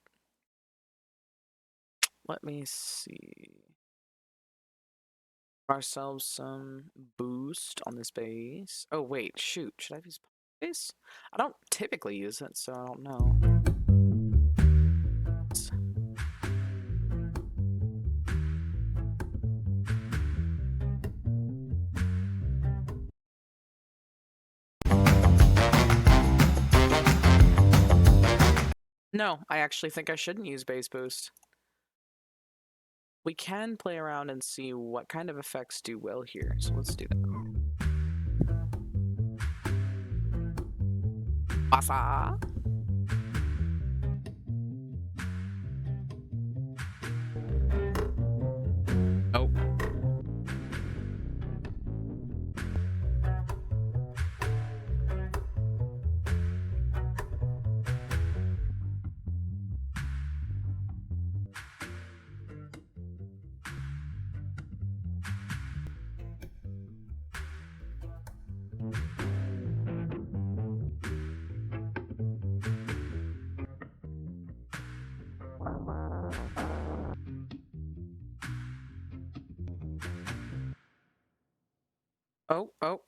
Let me see. Ourselves some boost on this bass. Oh wait, shoot, should I use bass? I don't typically use it, so I don't know. No, I actually think I shouldn't use bass boost. We can play around and see what kind of effects do well here, so let's do that. Bassa. Oh.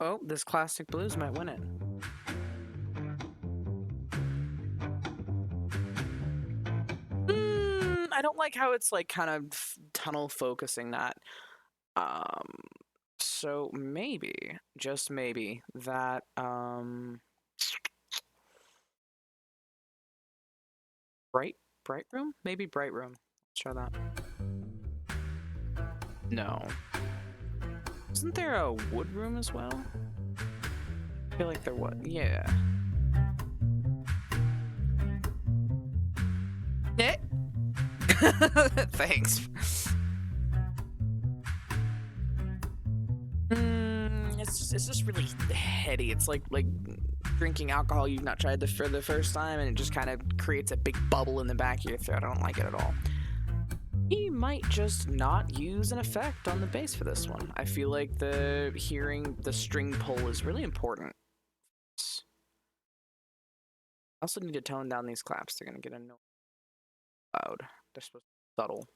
Oh, this classic blues might win it. I don't like how it's like kind of tunnel focusing that. So maybe, just maybe, that, Bright Room? Maybe Bright Room. Let's try that. No. Isn't there a Wood Room as well? I feel like there was. Yeah. Eh. Thanks. It's just really heady. It's like drinking alcohol you've not tried for the first time, and it just kind of creates a big bubble in the back of your throat. I don't like it at all. He might just not use an effect on the bass for this one. I feel like hearing the string pull is really important. I also need to tone down these claps. They're gonna get annoying loud. They're supposed to be subtle.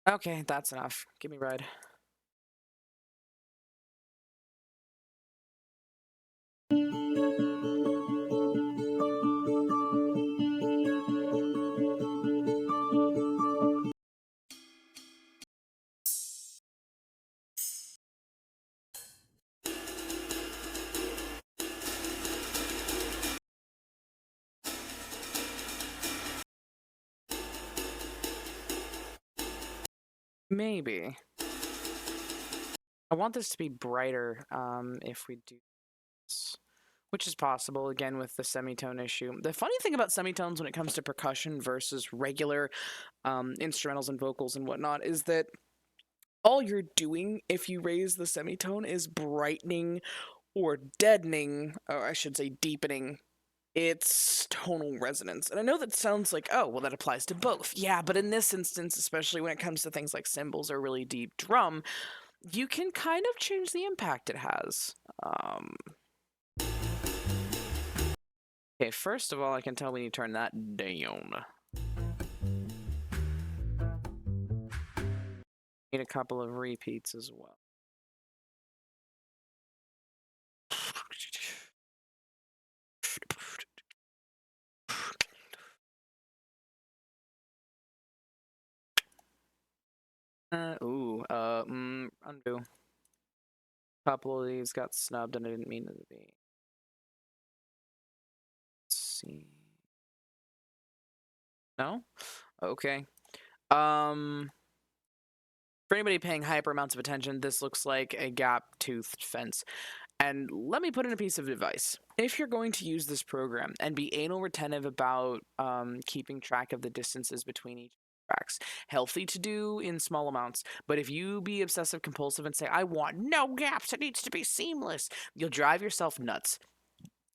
Okay, that's enough. Give me red. Maybe. I want this to be brighter if we do this, which is possible, again, with the semitone issue. The funny thing about semitones when it comes to percussion versus regular instrumentals and vocals and whatnot is that all you're doing if you raise the semitone is brightening or deadening, or I should say deepening, its tonal resonance. And I know that sounds like, oh, well, that applies to both. Yeah, but in this instance, especially when it comes to things like cymbals or really deep drum, you can kind of change the impact it has. Okay, first of all, I can tell we need to turn that down. Need a couple of repeats as well. Undo. A couple of these got snubbed and I didn't mean it to be. Let's see. No? Okay. For anybody paying hyper amounts of attention, this looks like a gap-toothed fence. And let me put in a piece of advice. If you're going to use this program and be anal retentive about keeping track of the distances between each tracks, healthy to do in small amounts, but if you be obsessive compulsive and say, I want no gaps, it needs to be seamless, you'll drive yourself nuts.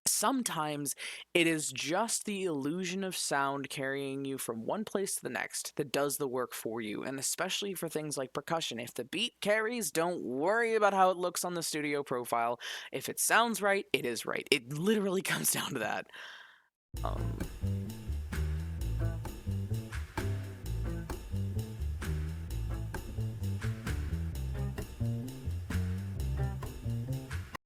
Sometimes it is just the illusion of sound carrying you from one place to the next that does the work for you, and especially for things like percussion. If the beat carries, don't worry about how it looks on the studio profile. If it sounds right, it is right. It literally comes down to that.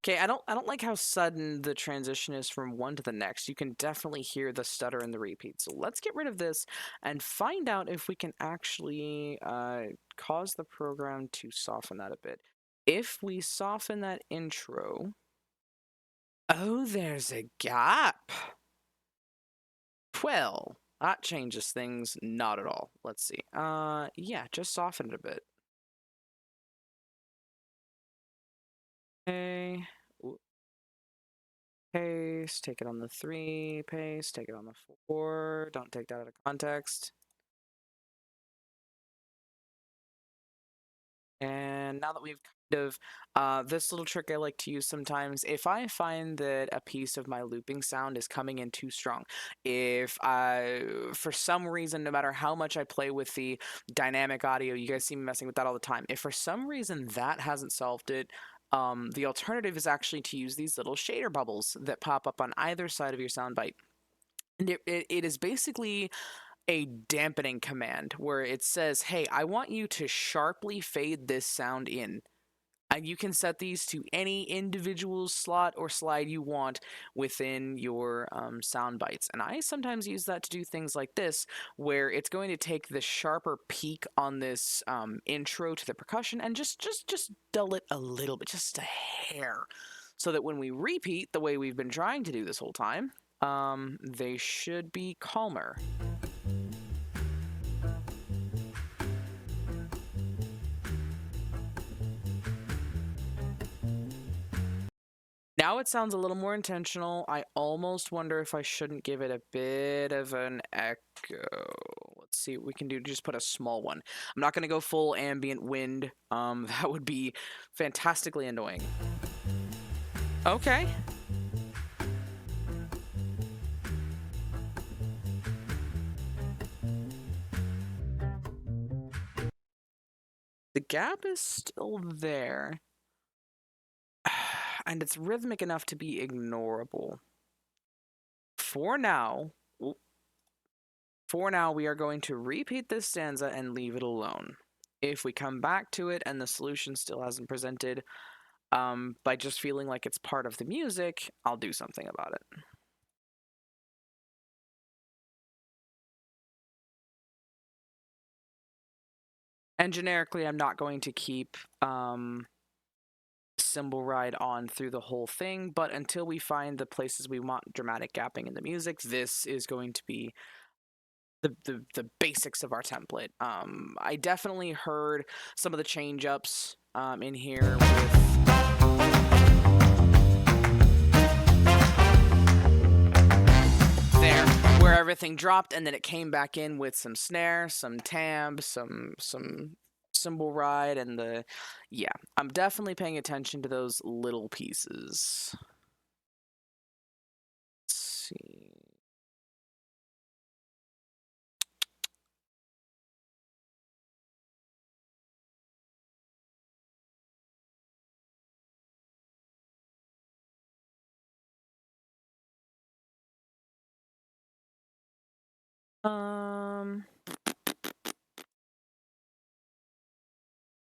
Okay, I don't like how sudden the transition is from one to the next. You can definitely hear the stutter and the repeat. So let's get rid of this and find out if we can actually cause the program to soften that a bit. If we soften that intro, oh, there's a gap. Well, that changes things not at all. Let's see. Yeah, just soften it a bit. Okay. Paste, take it on the 3, paste, take it on the 4, don't take that out of context. And now that we've kind of, this little trick I like to use sometimes, if I find that a piece of my looping sound is coming in too strong, if I, for some reason, no matter how much I play with the dynamic audio, you guys see me messing with that all the time, if for some reason that hasn't solved it, the alternative is actually to use these little shader bubbles that pop up on either side of your soundbite. And it is basically a dampening command where it says, hey, I want you to sharply fade this sound in. And you can set these to any individual slot or slide you want within your sound bites. And I sometimes use that to do things like this, where it's going to take the sharper peak on this intro to the percussion and just dull it a little bit, just a hair, so that when we repeat the way we've been trying to do this whole time, they should be calmer. Now it sounds a little more intentional. I almost wonder if I shouldn't give it a bit of an echo. Let's see what we can do. Just put a small one. I'm not going to go full ambient wind. That would be fantastically annoying. Okay. The gap is still there. And it's rhythmic enough to be ignorable. For now, we are going to repeat this stanza and leave it alone. If we come back to it and the solution still hasn't presented, by just feeling like it's part of the music, I'll do something about it. And generically, I'm not going to keep cymbal ride on through the whole thing, but until we find the places we want dramatic gapping in the music, this is going to be the basics of our template. I definitely heard some of the change ups in here with there, where everything dropped and then it came back in with some snare, some tamb, some cymbal ride, and yeah, I'm definitely paying attention to those little pieces. Let's see.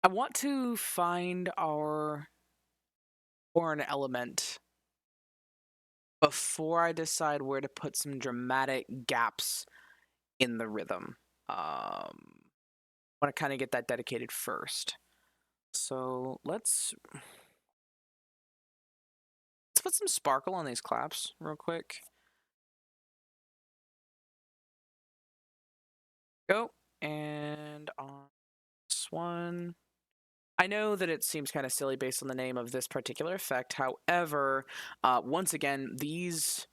I want to find our horn element before I decide where to put some dramatic gaps in the rhythm. I want to kind of get that dedicated first. So let's put some sparkle on these claps real quick. Go. And on this one, I know that it seems kind of silly based on the name of this particular effect. However, once again, these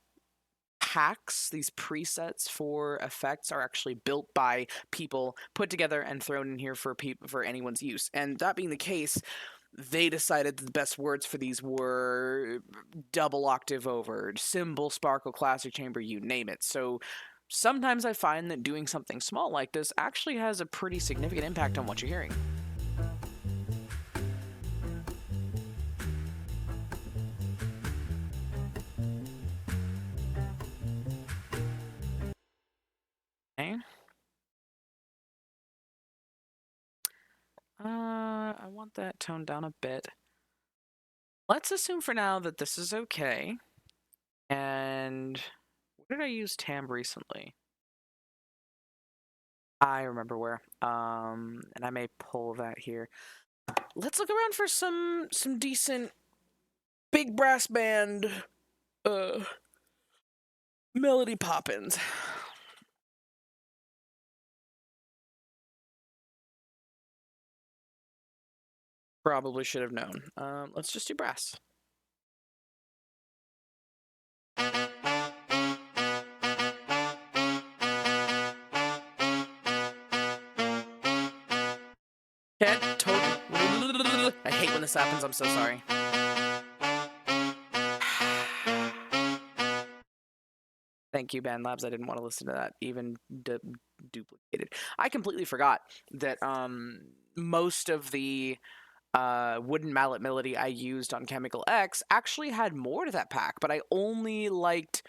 packs, these presets for effects are actually built by people, put together and thrown in here for anyone's use. And that being the case, they decided that the best words for these were double octave over, cymbal, sparkle, classic chamber, you name it. So sometimes I find that doing something small like this actually has a pretty significant impact on what you're hearing. Okay. I want that toned down a bit. Let's assume for now that this is okay. And where did I use Tamb recently? I remember where. And I may pull that here. Let's look around for some decent big brass band melody poppins. Probably should have known. Let's just do brass. Can't totally. I hate when this happens. I'm so sorry. Thank you, Band Labs. I didn't want to listen to that even duplicated. I completely forgot that most of the wooden mallet melody I used on Chemical X actually had more to that pack, but I only liked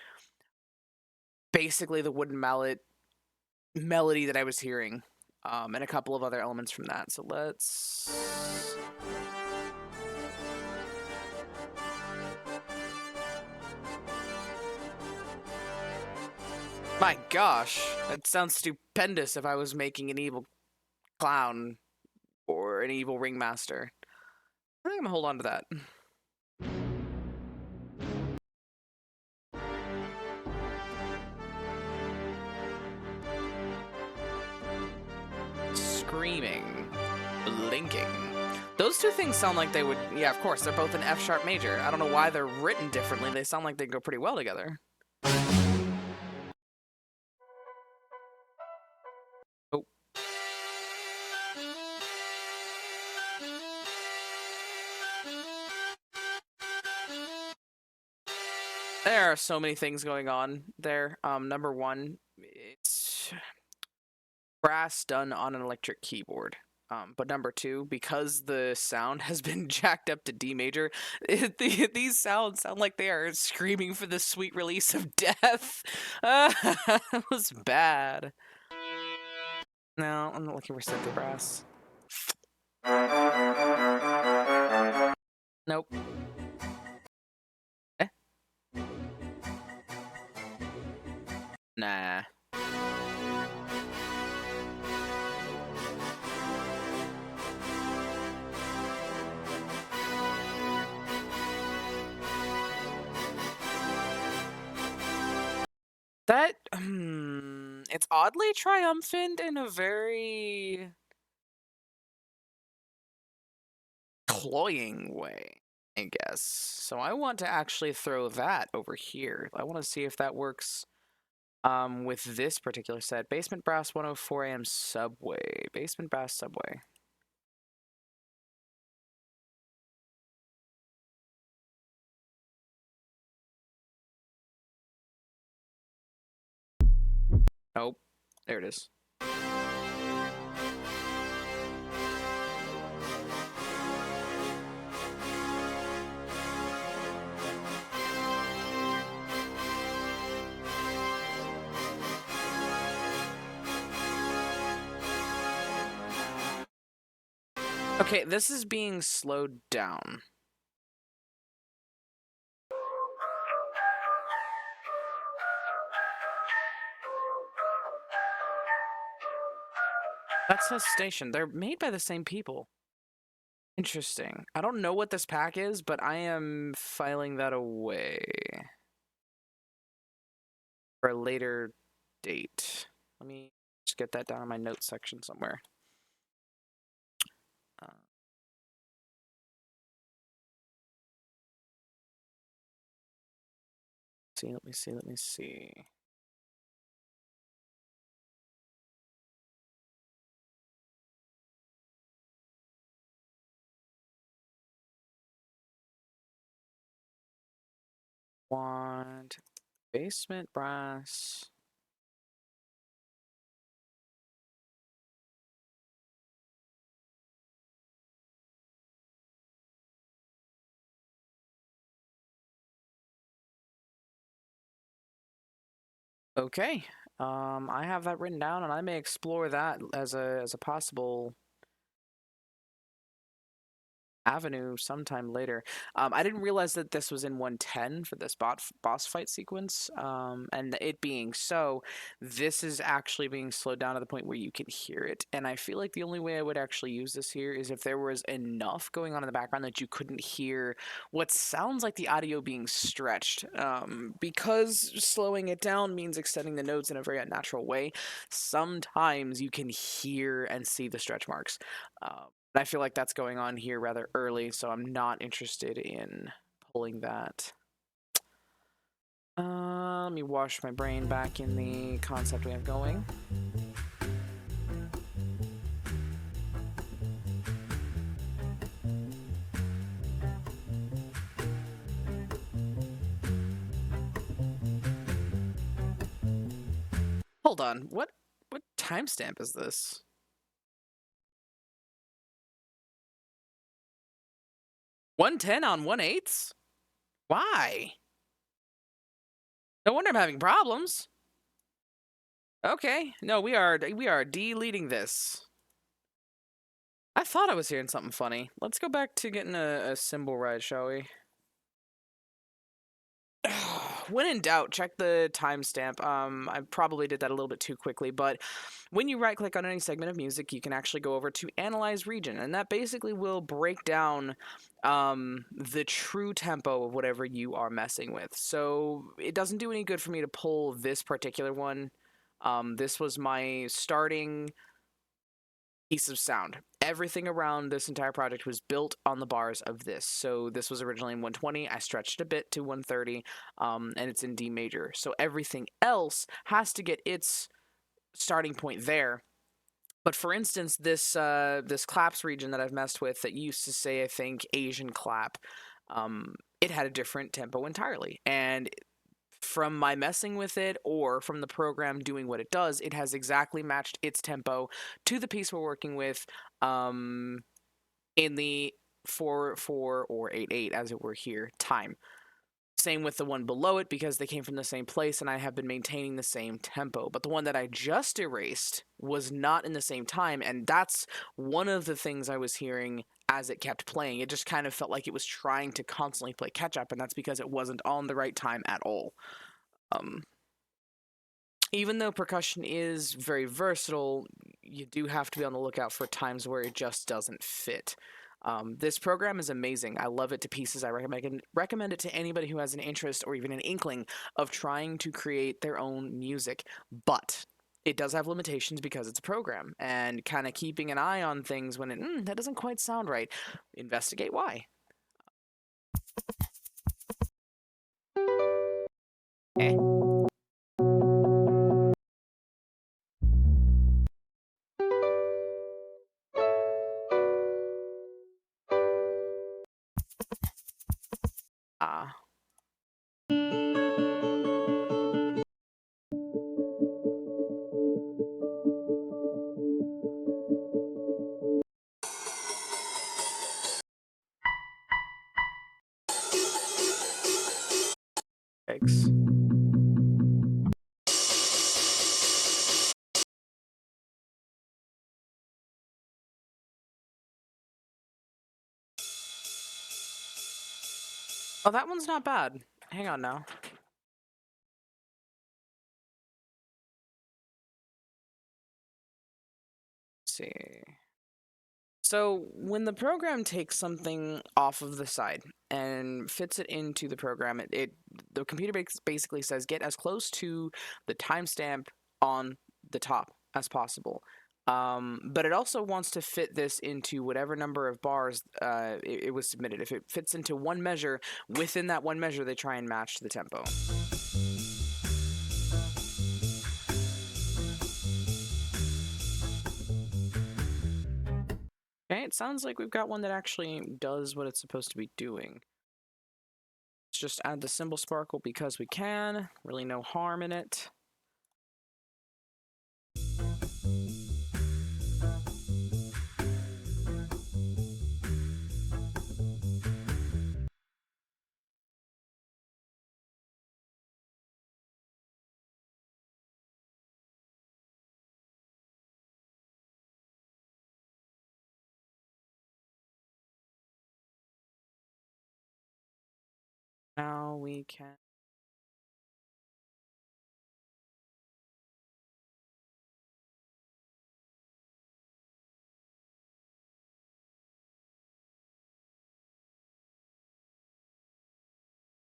basically the wooden mallet melody that I was hearing, and a couple of other elements from that. So let's. My gosh, that sounds stupendous if I was making an evil clown or an evil ringmaster. I think I'm gonna hold on to that. Screaming, blinking. Those two things sound like they would. Yeah, of course, they're both in F sharp major. I don't know why they're written differently. They sound like they go pretty well together. Oh. There are so many things going on there. Number one, it's brass done on an electric keyboard. But number two, because the sound has been jacked up to D major, these sounds sound like they are screaming for the sweet release of death. It was bad. No, I'm not looking for synth brass. Nope. Eh? Nah. That, it's oddly triumphant in a very cloying way, I guess. So I want to actually throw that over here. I want to see if that works with this particular set. Basement Brass 104 AM Subway. Basement Brass Subway. Oh, there it is. Okay, this is being slowed down. That's a station. They're made by the same people. Interesting. I don't know what this pack is, but I am filing that away for a later date. Let me just get that down in my notes section somewhere. Let me see. Want basement brass. Okay. I have that written down, and I may explore that as a possible Avenue sometime later. I didn't realize that this was in 110 for this boss fight sequence. And it being so, this is actually being slowed down to the point where you can hear it. And I feel like the only way I would actually use this here is if there was enough going on in the background that you couldn't hear what sounds like the audio being stretched. Because slowing it down means extending the notes in a very unnatural way, sometimes you can hear and see the stretch marks. I feel like that's going on here rather early, so I'm not interested in pulling that. Let me wash my brain back in the concept we have going. Hold on, what timestamp is this? 110 on 1/8? Why? No wonder I'm having problems. Okay, no, we are deleting this. I thought I was hearing something funny. Let's go back to getting a cymbal ride, shall we? When in doubt, check the timestamp. I probably did that a little bit too quickly, but when you right click on any segment of music, you can actually go over to Analyze Region, and that basically will break down the true tempo of whatever you are messing with. So it doesn't do any good for me to pull this particular one. This was my starting piece of sound. Everything around this entire project was built on the bars of this. So this was originally in 120. I stretched a bit to 130, and it's in D major. So everything else has to get its starting point there. But for instance, this claps region that I've messed with that used to say, I think, Asian clap, it had a different tempo entirely. And from my messing with it or from the program doing what it does, it has exactly matched its tempo to the piece we're working with in the 4/4 or 8/8, as it were here, time. Same with the one below it because they came from the same place and I have been maintaining the same tempo. But the one that I just erased was not in the same time, and that's one of the things I was hearing as it kept playing. It just kind of felt like it was trying to constantly play catch up, and that's because it wasn't on the right time at all. Um, even though percussion is very versatile, you do have to be on the lookout for times where it just doesn't fit. This program is amazing. I love it to pieces. I recommend it to anybody who has an interest or even an inkling of trying to create their own music. But it does have limitations because it's a program, and kind of keeping an eye on things when that doesn't quite sound right. Investigate why. Eh. Ah. Thanks. Oh, that one's not bad. Hang on now. Let's see. So when the program takes something off of the side and fits it into the program, the computer basically says get as close to the timestamp on the top as possible. But it also wants to fit this into whatever number of bars it was submitted. If it fits into one measure, within that one measure, they try and match the tempo. Okay, it sounds like we've got one that actually does what it's supposed to be doing. Let's just add the cymbal sparkle because we can. Really no harm in it. Now we can.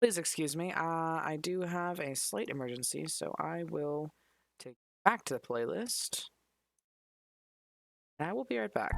Please excuse me. I do have a slight emergency, so I will take back to the playlist. I will be right back.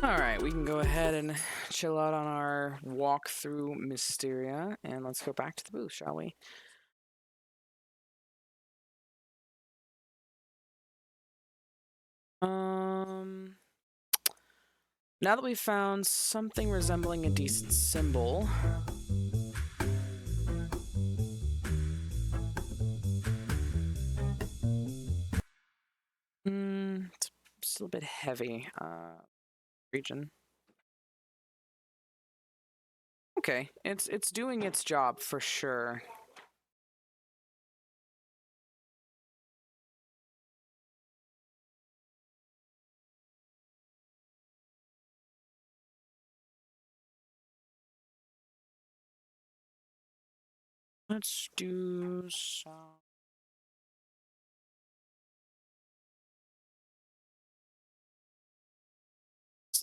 Alright, we can go ahead and chill out on our walk through Mysteria, and let's go back to the booth, shall we? Now that we've found something resembling a decent symbol, it's still a bit heavy. Region. Okay, it's doing its job for sure. Let's do some.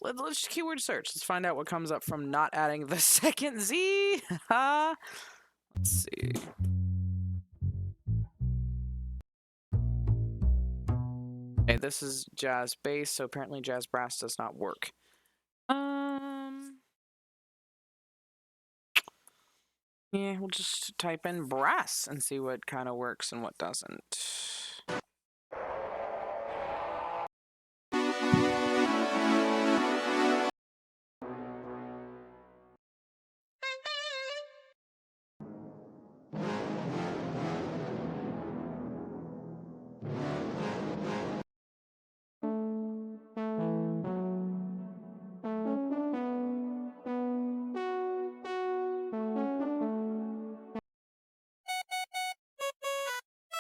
Let's keyword search. Let's find out what comes up from not adding the second Z. Let's see. Okay, this is jazz bass, so apparently jazz brass does not work. Yeah, we'll just type in brass and see what kind of works and what doesn't.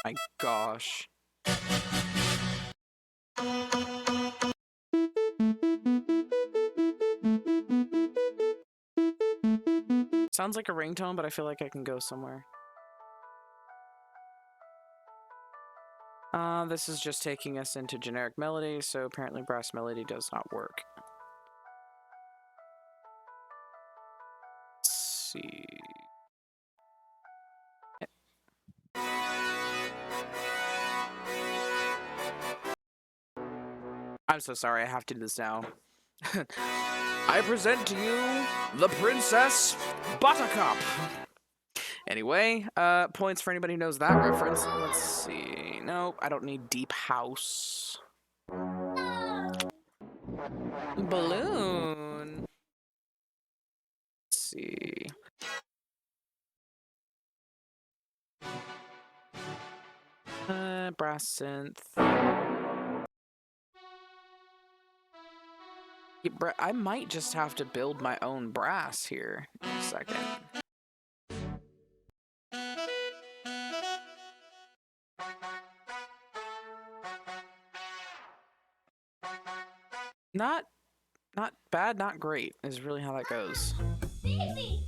My gosh. Sounds like a ringtone, but I feel like I can go somewhere. This is just taking us into generic melody, so apparently brass melody does not work. Let's see. I'm so sorry, I have to do this now. I present to you the Princess Buttercup. Anyway, points for anybody who knows that reference. Let's see. Nope, I don't need Deep House. Balloon. Let's see. Brass synth. I might just have to build my own brass here in a second. Not bad, not great is really how that goes. Baby.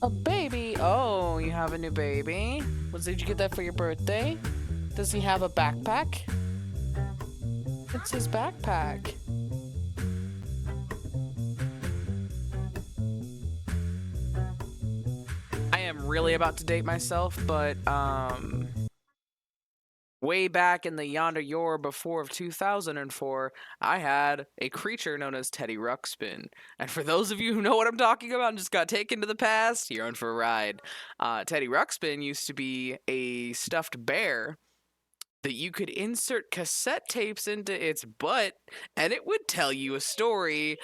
A baby? Oh, you have a new baby? Did you get that for your birthday? Does he have a backpack? It's his backpack. I am really about to date myself, but way back in the Yonder Yore before of 2004, I had a creature known as Teddy Ruxpin. And for those of you who know what I'm talking about and just got taken to the past, you're in for a ride. Teddy Ruxpin used to be a stuffed bear that you could insert cassette tapes into its butt, and it would tell you a story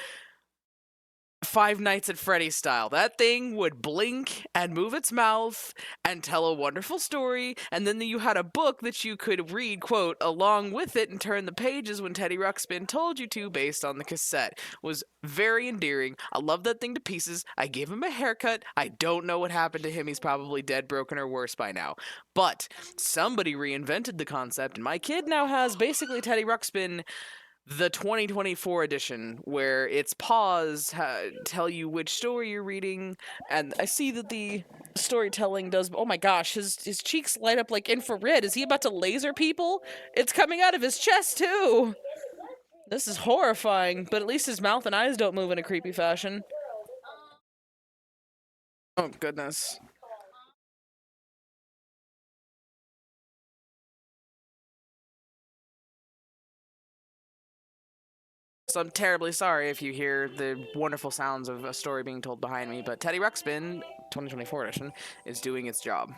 Five Nights at Freddy's style. That thing would blink and move its mouth and tell a wonderful story, and then you had a book that you could read, quote, along with it and turn the pages when Teddy Ruxpin told you to based on the cassette. It was very endearing. I love that thing to pieces. I gave him a haircut. I don't know what happened to him. He's probably dead, broken, or worse by now. But somebody reinvented the concept, and my kid now has basically Teddy Ruxpin the 2024 edition, where its paws tell you which story you're reading, and I see that the storytelling does. Oh my gosh, his cheeks light up like infrared. Is he about to laser people? It's coming out of his chest too. This is horrifying, but at least his mouth and eyes don't move in a creepy fashion. Oh goodness. So I'm terribly sorry if you hear the wonderful sounds of a story being told behind me, but Teddy Ruxpin 2024 edition is doing its job.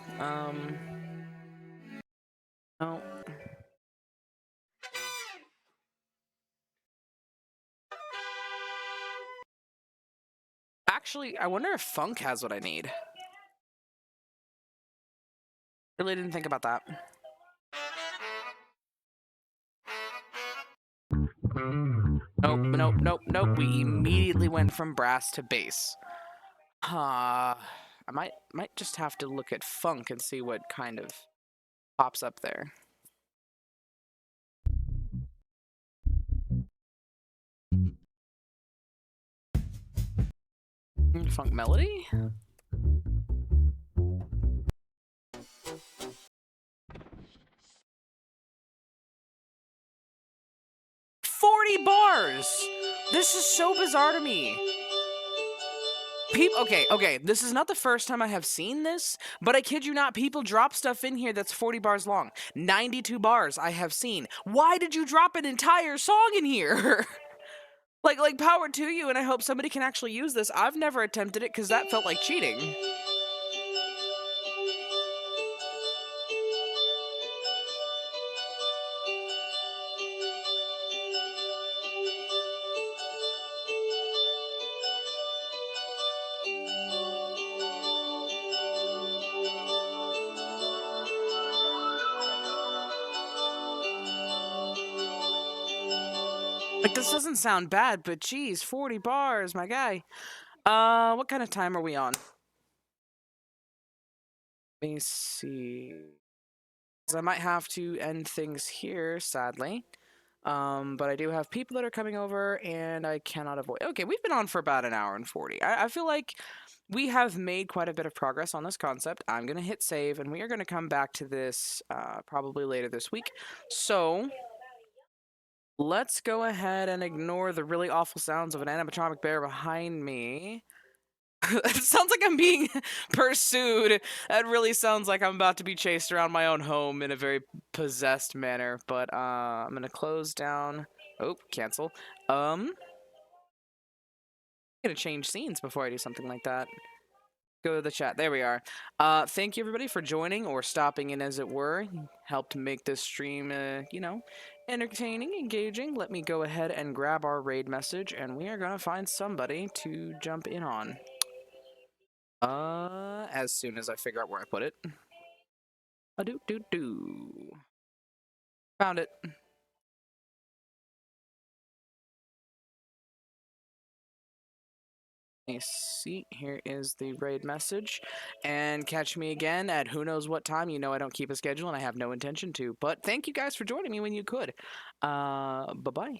Oh. Actually, I wonder if Funk has what I need. Really didn't think about that. Nope. We immediately went from brass to bass. I might just have to look at Funk and see what kind of pops up there. Funk melody? $40! This is so bizarre to me. Okay, this is not the first time I have seen this, but I kid you not, people drop stuff in here that's 40 bars long. 92 bars I have seen. Why did you drop an entire song in here? like power to you, and I hope somebody can actually use this. I've never attempted it because that felt like cheating. Like, this doesn't sound bad, but geez, 40 bars, my guy. What kind of time are we on? Let me see. I might have to end things here, sadly. But I do have people that are coming over, and I cannot avoid... Okay, we've been on for about an hour and 40. I feel like we have made quite a bit of progress on this concept. I'm going to hit save, and we are going to come back to this probably later this week. So... let's go ahead and ignore the really awful sounds of an animatronic bear behind me. It sounds like I'm being pursued. That really sounds like I'm about to be chased around my own home in a very possessed manner. But I'm gonna close down. Oh, cancel. I'm gonna change scenes before I do something like that. Go to the chat. There we are. Thank you everybody for joining or stopping in, as it were. Helped make this stream, you know, entertaining, engaging. Let me go ahead and grab our raid message, and we are gonna find somebody to jump in on. As soon as I figure out where I put it. A-do-do-do. Found it. Let me see. Here is the raid message. And catch me again at who knows what time. You know I don't keep a schedule, and I have no intention to. But thank you guys for joining me when you could. Bye-bye.